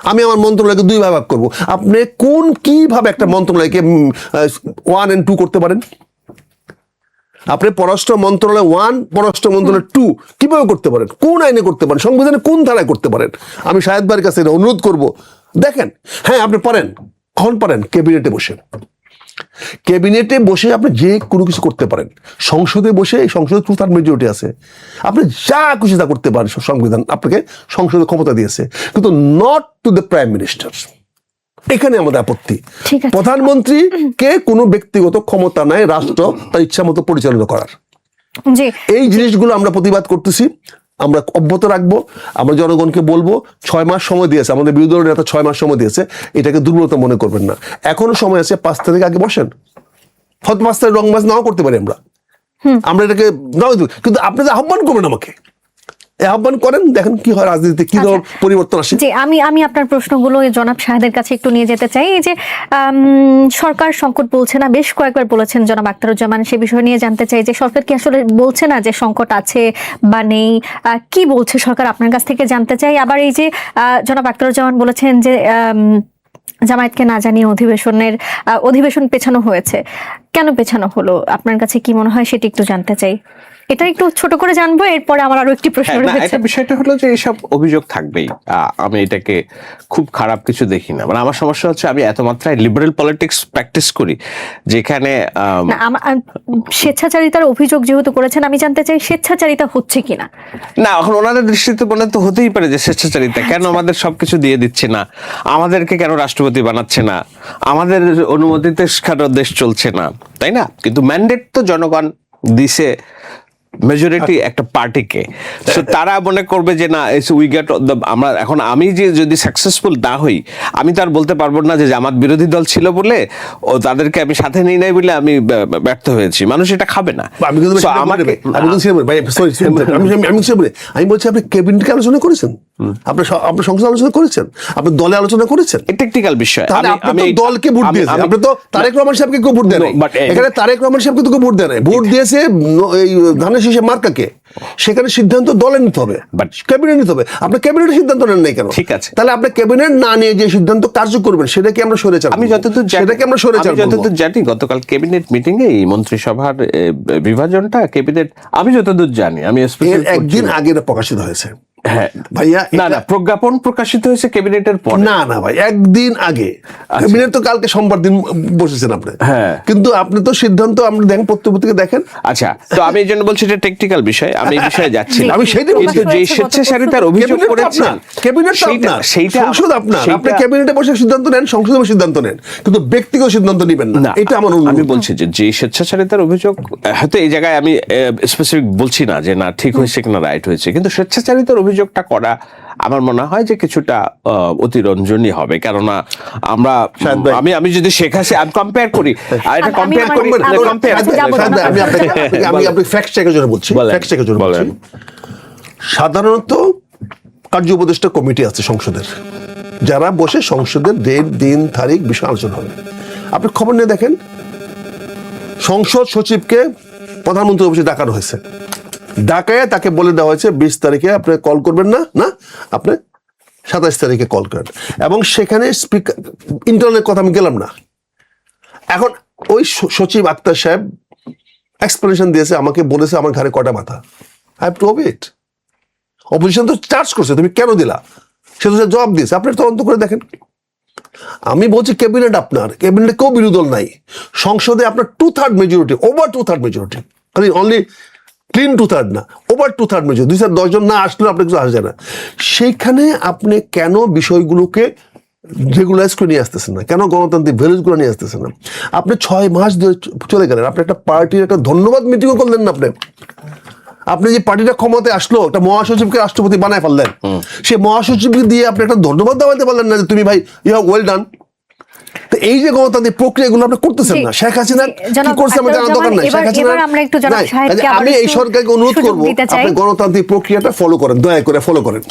আমি আমার মন্ত্রণালয়কে 2 ভাগ করব। আপনি কিভাবে একটা মন্ত্রণালয়কে 1 and 2 করতে পারেন? আপনি পররাষ্ট্র মন্ত্রণালয় 1, পররাষ্ট্র মন্ত্রণালয় 2 কিভাবে করতে পারেন? কোন আইনে করতে পারেন? সংবিধানে কোন ধারায় করতে পারেন? আমি শাহেদ ভাইয়ের কাছে অনুরোধ করব, দেখেন, হ্যাঁ আপনি পারেন, কখন পারেন? ক্যাবিনেটে বসে। ক্যাবিনেটে বসে আপনি যে কোনো কিছু করতে পারেন। সংসদে বসে, এই সংসদে 2/3 মেজরিটি আছে, আপনি যা খুশি তা করতে পারেন, সংবিধান আপনাকে সংসদে ক্ষমতা দিয়েছে, কিন্তু not to the prime minister. এখানে আমাদের আপত্তি। প্রধানমন্ত্রীকে কোনো ব্যক্তিগত ক্ষমতা নাই রাষ্ট্র তার ইচ্ছা মতো পরিচালনা করার। এই জিনিসগুলো আমরা প্রতিবাদ করতেছি, আমরা অব্যাহত রাখবো। আমরা জনগণকে বলবো 6 মাস সময় দিয়েছে, আমাদের বিরোধী দলের নেতা 6 মাস সময় দিয়েছে, এটাকে দুর্বলতা মনে করবেন না। এখনো সময় আছে, 5 তারিখ আগে বসেন। হয়তো 5 তারিখ রংবাজ নাও করতে পারি আমরা এটাকে নাও, কিন্তু আপনাদের আহ্বান করবেন আমাকে, আহ্বান করেন, দেখেন কি হয় রাজনীতিতে, কি ধরনের পরিবর্তন আসে। যে আমি আপনার প্রশ্নগুলো জনাব শাহেদের কাছে একটু নিয়ে যেতে চাই। এই যে সরকার সংকট বলছে না, বেশ কয়েকবার বলেছেন জনাব আখতারুজ্জামান, সে বিষয় নিয়ে জানতে চাই যে সরকার কি আসলে বলছে না যে সংকট আছে বা নেই, কি বলছে সরকার আপনার কাছ থেকে জানতে চাই। আবার এই যে জনাব আখতারুজ্জামান বলেছেন যে জামায়াতকে না জানিয়ে অধিবেশন পেছানো হয়েছে, কেন পেছানো হলো আপনার কাছে কি মনে হয় সেটা একটু জানতে চাই। এটা একটু ছোট করে জানবো, এরপরে আমার আরো একটি প্রশ্ন রয়েছে। বিষয়টা হলো যে এইসব অভিযোগ থাকবেই, আমি এটাকে খুব খারাপ কিছু দেখি না। মানে আমার সমস্যা হচ্ছে আমি এত মাত্রায় লিবারেল পলিটিক্স প্র্যাকটিস করি যেখানে স্বেচ্ছাচারিতার অভিযোগ যেহেতু করেছেন, আমি জানতে চাই স্বেচ্ছাচারিতা হচ্ছে কিনা। না, এখন ওনাদের দৃষ্টিতে মনে তো হতেই পারে যে স্বেচ্ছাচারিতা, কেন আমাদের সবকিছু দিয়ে দিচ্ছে না, আমাদেরকে কেন রাষ্ট্রপতি বানাচ্ছে না, আমাদের অনুমতিতে কেন দেশ চলছে না, তাই না? কিন্তু ম্যান্ডেট তো জনগণ দিছে মেজরিটি একটা পার্টিকে, সো তারা মনে করবে যে না উই গেট আমরা এখন, আমি যে যদি সাকসেসফুল না হই, আমি তো আর বলতে পারবো না যে জামাত বিরোধী দল ছিল বলে ও তাদেরকে আমি সাথে নিই নাই বলে আমি ব্যর্থ হয়েছি। মানুষ এটা খাবে না। আমি বলছি আপনি ক্যাবিনেটে আলোচনা করেছেন, আপনি সংসদ আলোচনা করেছেন, আপনি দলে আলোচনা করেছেন, টেকনিক্যাল বিষয়। আমি দলকে ভোট দিয়েছি, আপনি তো তারেক রহমান সাহেবকে কেউ ভোট দেন নাই, এখানে তারেক রহমান সাহেবকে তো কেউ ভোট দেন নাই, ভোট দিয়েছে এই ধানের শীষে মার্কাকে। সেখানে সিদ্ধান্ত দলে নিতে হবে, ক্যাবিনেট নিতে হবে। আপনি ক্যাবিনেটের সিদ্ধান্ত নেন নাই কেন? ঠিক আছে, তাহলে আপনি ক্যাবিনেট না নিয়ে যে সিদ্ধান্ত কার্য করবেন সেটাকে আমরা সরে যাব। আমি যতদূর জানি গতকাল ক্যাবিনেট মিটিং এ এই মন্ত্রিসভার বিভাজনটা ক্যাবিনেট, আমি যতদূর জানি, আমি একদিন আগে প্রকাশিত হয়েছে। হ্যাঁ ভাইয়া, না প্রজ্ঞাপন প্রকাশিত হয়েছে ক্যাবিনেটের পর। না ভাই, একদিন আগে। ক্যাবিনেট তো কালকে সোমবার দিন বসেছেন আপনি, হ্যাঁ, কিন্তু আপনি তো সিদ্ধান্ত আপনি দেখেন, পত্রপত্রিকা দেখেন। আচ্ছা, তো আমি এই জন্য বলছি এটা টেকনিক্যাল বিষয়, আমি এই বিষয়ে যাচ্ছি না। আমি সেইটা কিন্তু যে স্বেচ্ছাচারিতার অভিযোগ করেছেন, ক্যাবিনেট আপনার, সেইটা সংসদ আপনার, আপনি ক্যাবিনেটে বসে সিদ্ধান্ত নেন, সংসদে বসে সিদ্ধান্ত নেন, কিন্তু ব্যক্তিগত সিদ্ধান্ত নেবেন না। এটা আমার অনুরোধ। আমি বলছি যে স্বেচ্ছাচারিতার অভিযোগ, হয়তো এই জায়গায় আমি স্পেসিফিক বলছি না যে না ঠিক হয়েছে কিনা রাইট হয়েছে, কিন্তু স্বেচ্ছাচারিতার অভিযোগটা করা আমার মনে হয় যে কিছুটা অতিরঞ্জনী হবে। কেননা আমি যদি শেখ হাসিনা কম্পেয়ার করি, এটা কম্পেয়ার করি, আমি আপনাকে ফ্যাক্ট চেকের জন্য বলছি, ফ্যাক্ট চেকের জন্য বলছি। সাধারণত কার্য উপদেষ্টা কমিটি আছে সংসদের, যারা বসে সংসদের ডেট, দিন, তারিখ বিষয় আলোচনা হবে। আপনি খবর নিয়ে দেখেন, সংসদ সচিবকে প্রধানমন্ত্রী অফিসে ডাকানো হয়েছে, ডাকায় তাকে বলে দেওয়া হয়েছে 20 তারিখে আপনি কল করবেন না, আপনি 27 তারিখে কল করেন। এবং সেখানে স্পিকার ইন্টারনেট কথা আমি গেলাম না। এখন ওই সচিব আক্তার সাহেব এক্সপ্লেনেশন দিয়েছে, আমাকে বলেছে আমার ঘরে কটা মাথা, I have to ওবে it. Opposition তো চার্জ করছে তুমি কেন দিলা, সে তো জবাব দিয়েছে, আপনি তদন্ত করে দেখেন। আমি বলছি ক্যাবিনেট আপনার, ক্যাবিনেটে কেউ বিরোধী দল নাই, সংসদে আপনার 2/3 মেজরিটি, ওভার 2/3 মেজরিটি, খালি অনলি ক্লিন 2/3 না, ওভার 2/3 মেজরিটি, 2/10 জন না আসলেও আপনার কিছু আসে না। সেইখানে আপনি কেন বিষয়গুলোকে রেগুলাইজ করে নিয়ে আসতেছেন না, কেন গণতান্ত্রিক ভ্যালুজগুলো নিয়ে আসতেছেন না? আপনি 6 মাস ধরে চলে গেলেন, আপনি একটা পার্টির একটা ধন্যবাদ মিটিংও করলেন না। আপনি যে পার্টিটা ক্ষমতায় আসলো, একটা মহাসচিবকে রাষ্ট্রপতি বানায় ফেললেন, সে মহাসচিবকে দিয়ে আপনি একটা ধন্যবাদ দেওয়াতে পারলেন না যে তুমি ভাই ইউ হ্যাভ ওয়েল ডান। তো এই যে গণতান্ত্রিক প্রক্রিয়াগুলো আপনি করতেছেন না। শেখ হাসিনা কি করছে আমার জানার দরকার নাই। শেখ হাসিনা, আমি এই সরকারকে অনুরোধ করবো আপনি গণতান্ত্রিক প্রক্রিয়াটা ফলো করেন, দয়া করে ফলো করেন।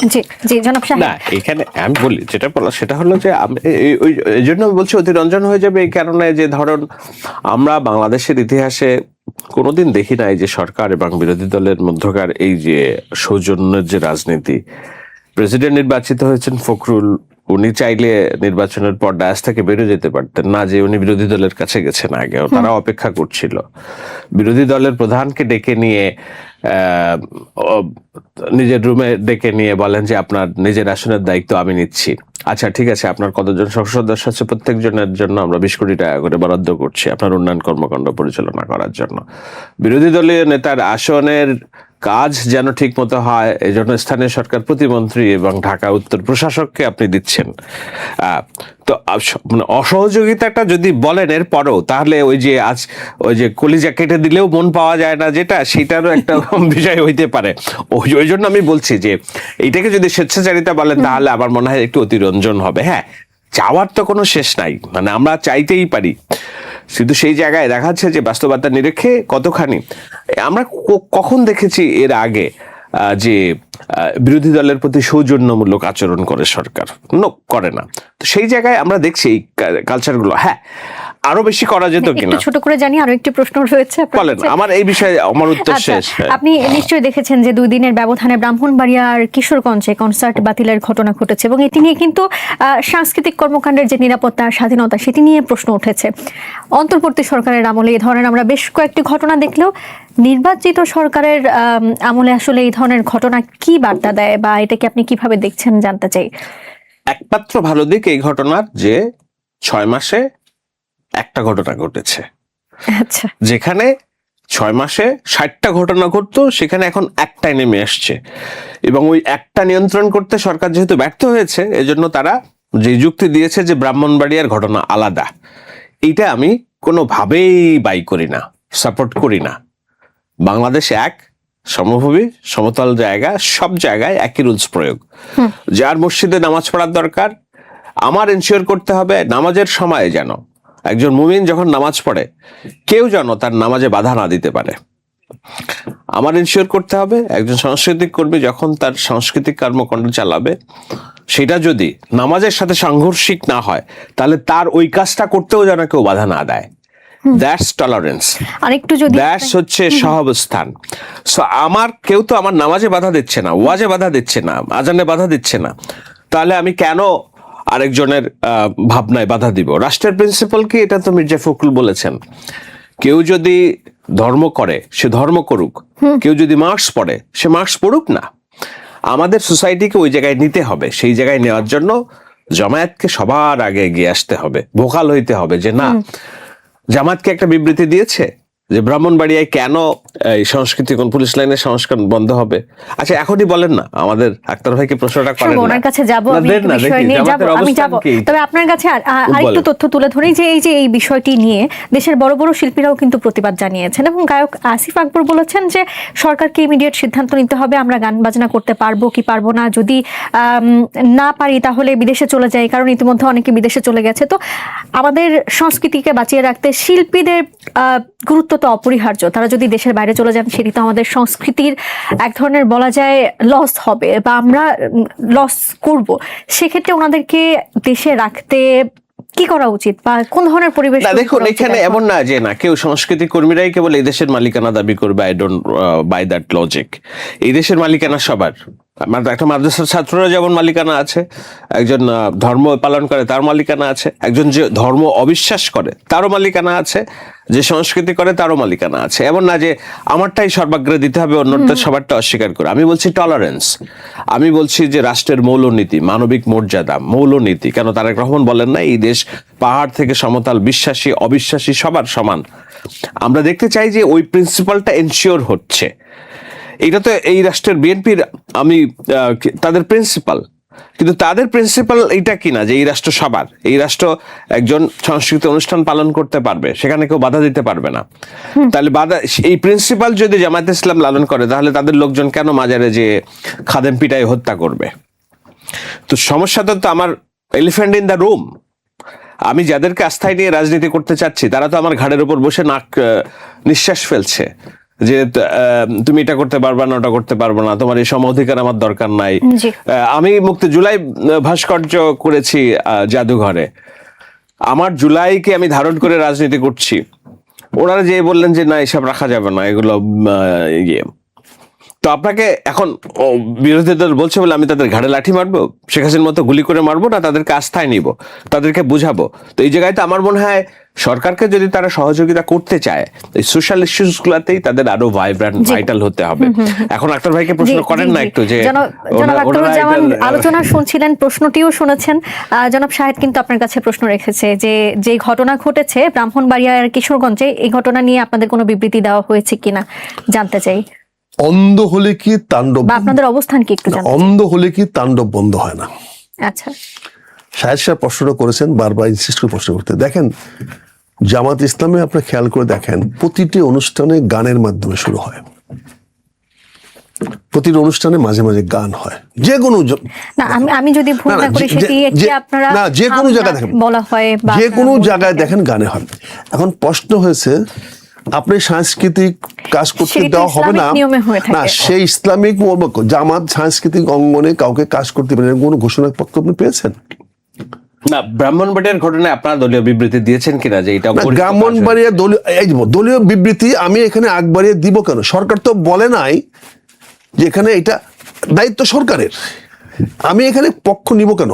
না, এখানে আমি বলি যেটা বলা সেটা হলো যে এই জন্য আমি বলছি অতিরঞ্জন হয়ে যাবে এই কারণে যে ধরুন আমরা বাংলাদেশের ইতিহাসে কোনোদিন দেখি নাই যে সরকার এবং বিরোধী দলের মধ্যকার এই যে সৌজন্যের যে রাজনীতি। প্রেসিডেন্ট নির্বাচিত হয়েছেন ফখরুল, উনি চাইলে নির্বাচনের পর ডায়াস থেকে বেরিয়ে যেতে পারতেন না, যে উনি বিরোধী দলের কাছে গেছেন আগেও, তারা অপেক্ষা করছিল। বিরোধী দলের প্রধানকে ডেকে নিয়ে নিজের রুমে ডেকে নিয়ে বলেন যে আপনার নিজের আসনের দায়িত্ব আমি নিচ্ছি, আচ্ছা ঠিক আছে আপনার কতজন সংসদ সদস্য আছে, প্রত্যেকজনের জন্য আমরা 20 কোটি টাকা করে বরাদ্দ করছি আপনার উন্নয়ন কর্মকাণ্ড পরিচালনা করার জন্য। বিরোধী দলীয় নেতার আসনের কাজ যেন ঠিক মতো হয় এজন্য স্থানীয় সরকার প্রতিমন্ত্রী এবং ঢাকা উত্তর প্রশাসককে আপনি দিচ্ছেন। তো অসহযোগিতাটা যদি বলেন এর পরেও, তাহলে ওই যে কলিজা কেটে দিলেও মন পাওয়া যায় না যেটা, সেটারও একটা বিষয় হইতে পারে। ওই জন্য আমি বলছি যে এইটাকে যদি স্বেচ্ছাচারিতা বলেন তাহলে আমার মনে হয় একটু অতিরঞ্জন হবে। হ্যাঁ, চাওয়ার তো কোনো শেষ নাই, মানে আমরা চাইতেই পারি, কিন্তু সেই জায়গায় দেখা যাচ্ছে যে বাস্তবতার নিরিখে কতখানি আমরা কখন দেখেছি এর আগে যে বিরোধী দলের প্রতি সৌজন্যমূলক আচরণ করে সরকার? করে না। তো সেই জায়গায় আমরা দেখছি এই কালচারগুলো। হ্যাঁ, আরো বেশি করা যেত কিনা। ছোট করে জানি আরো একটি প্রশ্ন রয়েছে, বলেন। আমার এই বিষয়ে আমার উত্তর শেষ। আপনি নিশ্চয়ই দেখেছেন যে 2 দিনের ব্যবধানে ব্রাহ্মণবাড়িয়ার কিশোরগঞ্জে কনসার্ট বাতিলের ঘটনা ঘটেছে এবং এটি নিয়ে কিন্তু সাংস্কৃতিক কর্মকাণ্ডের যে নিরাপত্তা স্বাধীনতা সেটি নিয়ে প্রশ্ন উঠেছে। অন্তর্বর্তী সরকারের আমলে এই ধরনের আমরা বেশ কয়েকটি ঘটনা দেখলেও নির্বাচিত সরকারের আমলে আসলে এই ধরনের ঘটনা কি বার্তা দেয় বা এটাকে আপনি কিভাবে দেখছেন জানতে চাই। একমাত্র ভালো দিক এই ঘটনার যে 6 মাসে একটা ঘটনা ঘটেছে। আচ্ছা, যেখানে 6 মাসে 60টা ঘটনা ঘটতো সেখানে এখন একটাই নেমে আসছে, এবং ওই একটা নিয়ন্ত্রণ করতে সরকার যেহেতু ব্যর্থ হয়েছে এজন্য তারা যে যুক্তি দিয়েছে যে ব্রাহ্মণবাড়িয়ার ঘটনা আলাদা, এইটা আমি কোনোভাবেই বাই করি না, সাপোর্ট করি না। বাংলাদেশ এক, সমভূমি সমতল জায়গা, সব জায়গায় একই রুলস প্রয়োগ। যার মসজিদে নামাজ পড়ার দরকার, আমার এনশিওর করতে হবে নামাজের সময় যেন একজন মুমিন যখন নামাজ পড়ে কেউ যেন তার নামাজে বাধা না দিতে পারে। আমার এনশিওর করতে হবে একজন সাংস্কৃতিক কর্মী যখন তার সাংস্কৃতিক কর্মকাণ্ড চালাবে সেটা যদি নামাজের সাথে সাংঘর্ষিক না হয় তাহলে তার ওই কাজটা করতেও যেন কেউ বাধা না দেয়। দ্যাটস টলারেন্স, দ্যাটস হচ্ছে সহাবস্থান। সো কেউ তো আমার নামাজে বাধা দিচ্ছে না, ওয়াজে বাধা দিচ্ছে না, আজানে বাধা দিচ্ছে না, তাহলে আমি কেন আরেকজনের ভাবনায় বাধা দিব? রাষ্ট্রের প্রিন্সিপাল কি? এটা তো মির্জা ফখরুল বলেছেন, কেউ যদি ধর্ম করে সে ধর্ম করুক, কেউ যদি মার্কস পড়ে সে মার্কস পড়ুক না। আমাদের সোসাইটিকে ওই জায়গায় নিতে হবে, সেই জায়গায় নেওয়ার জন্য জামায়াতকে সবার আগে এগিয়ে আসতে হবে, ভোকাল হইতে হবে যে না, জামায়াতকে একটা বিবৃতি দিয়েছে যে ব্রাহ্মণবাড়িয়ায় কেন এই সংস্কৃতি কোন পুলিশ লাইনের সংস্কার বন্ধ হবে। আচ্ছা এখনই বলেন না, আমাদের আক্তার ভাইকে প্রশ্নটা করেন, ওনার কাছে যাব, আমি যাব। তবে আপনার কাছে আরেকটু তথ্য তুলে ধরি যে এই বিষয়টি নিয়ে দেশের বড় বড় শিল্পীরাও কিন্তু প্রতিবাদ জানিয়েছেন এবং গায়ক আসিফ আকবর বলেছেন যে সরকারকে ইমিডিয়েট সিদ্ধান্ত নিতে হবে, আমরা গান বাজনা করতে পারবো কি পারবো না, যদি না পারি তাহলে বিদেশে চলে যাই, কারণ ইতিমধ্যে অনেকে বিদেশে চলে গেছে। তো আমাদের সংস্কৃতিকে বাঁচিয়ে রাখতে শিল্পীদের গুরুত্ব তো অপরিহার্য, তারা যদি দেশের বাইরে চলে যান সেটি তো আমাদের সংস্কৃতির এক ধরনের বলা যায় লস হবে বা আমরা লস করব। সেক্ষেত্রে ওনাদেরকে দেশে রাখতে কি করা উচিত বা কোন ধরনের পরিবেশ না দেখুন, এখানে এমন না যে না কেউ সংস্কৃতি কর্মীরাই কেবল এই দেশের মালিকানা দাবি করবে। I don't by that logic. এই দেশের মালিকানা সবার। একটা মাদ্রাসার ছাত্ররা যেমন মালিকানা আছে, একজন ধর্ম পালন করে তার মালিকানা আছে, একজন যে ধর্ম অবিশ্বাস করে তারও মালিকানা আছে, যে সংস্কৃতি করে তারও মালিকানা আছে। এমন না যে আমারটাই সর্বাগ্রে দিতে হবে, অন্যটা সবারটা অস্বীকার করে। আমি বলছি টলারেন্স, আমি বলছি যে রাষ্ট্রের মৌলনীতি, মানবিক মর্যাদা, মৌলনীতি। কেন তারেক রহমান বলেন না এই দেশ পাহাড় থেকে সমতল, বিশ্বাসী অবিশ্বাসী সবার সমান। আমরা দেখতে চাই যে ওই প্রিন্সিপালটা এনশিওর হচ্ছে। এটা তো এই রাষ্ট্রের বিএনপির আমি তাদের প্রিন্সিপাল, কিন্তু তাদের প্রিন্সিপাল এইটা কিনা যে এই রাষ্ট্র সবার, এই রাষ্ট্র একজন সাংস্কৃতিক অনুষ্ঠান পালন করতে পারবে, সেখানে কেউ বাধা দিতে পারবে না। তাহলে এই প্রিন্সিপাল যদি জামায়াতে ইসলাম লালন করে, তাহলে তাদের লোকজন কেন মাজারে যে খাদেম পিটাই হত্যা করবে? তো সমস্যাটা তো আমার এলিফ্যান্ট ইন দ্য রুম। আমি যাদেরকে আস্থায় নিয়ে রাজনীতি করতে চাচ্ছি তারা তো আমার ঘাড়ের উপর বসে নিঃশ্বাস ফেলছে যে তুমি এটা করতে পারবা না, ওটা করতে পারবো না, তোমার এই সম অধিকার আমার দরকার নাই। আমি জুলাই ভাস্কর্য করেছি জাদুঘরে, আমার জুলাইকে আমি ধারণ করে রাজনীতি করছি। ওনারা যে বললেন যে না এসব রাখা যাবে না, এগুলো ইয়ে। তো আপনাকে এখন বিরোধী দল বলছে বলে আমি তাদের ঘাড়ে লাঠি মারবো, শেখ হাসিনার মতো গুলি করে মারবো না, তাদেরকে আস্থায় নিব, তাদেরকে বুঝাবো। তো এই জায়গায় তো আমার মনে হয় সরকারকে যদি তারা সহযোগিতা করতে চায়, এই সোশ্যাল ইস্যুস গুলাতেই তাদের আরো ভাইব্রেন্ট ভাইটাল হতে হবে। এখন আক্তার ভাইকে প্রশ্ন করেন না একটু যে আলোচনা শুনছিলেন, প্রশ্নটিও শুনেছেন। জনাব শাহেদ কিন্তু আপনার কাছে প্রশ্ন রেখেছে যে ঘটনা ঘটেছে ব্রাহ্মণবাড়িয়ার কিশোরগঞ্জে, এই ঘটনা নিয়ে আপনাদের কোনো বিবৃতি দেওয়া হয়েছে কিনা জানতে চাই। অন্ধ হলে কি তাণ্ডব, আপনাদের অবস্থান কি একটু জানতে চাই। অন্ধ হলে কি তাণ্ডব বন্ধ হয় না? আচ্ছা, শাহেদ সাহেব প্রশ্নটা করেছেন, বারবার ইনসিস্ট করে প্রশ্ন করতে। দেখেন জামাত ইসলামে আপনি খেয়াল করে দেখেন, প্রতিটি অনুষ্ঠানে গানের মাধ্যমে শুরু হয়, প্রতিটি অনুষ্ঠানে মাঝে মাঝে গান হয়, যে কোনো না আমি যদি ভুল না করি সেটি একটি আপনারা না যে কোনো জায়গায় দেখেন বলা হয়, যে কোনো জায়গায় দেখেন গানে হয়। এখন প্রশ্ন হয়েছে আপনি সাংস্কৃতিক কাজ করতে দেওয়া হবে না, না সেই ইসলামিক জামাত সাংস্কৃতিক অঙ্গনে কাউকে কাজ করতে পারে কোনো ঘোষণাপত্র আপনি পেয়েছেন? না, ব্রাহ্মণবাড়িয়ার ঘটনায় আপনারা দলীয় বিবৃতি দিয়েছেন কিনা যে এটা ব্রাহ্মণবাড়িয়া দলীয় বিবৃতি আমি এখানে আগ বাড়িয়ে দিব কেন? সরকার তো বলে নাই যে এখানে এটা দায়িত্ব সরকারের, আমি এখানে পক্ষ নিব কেন?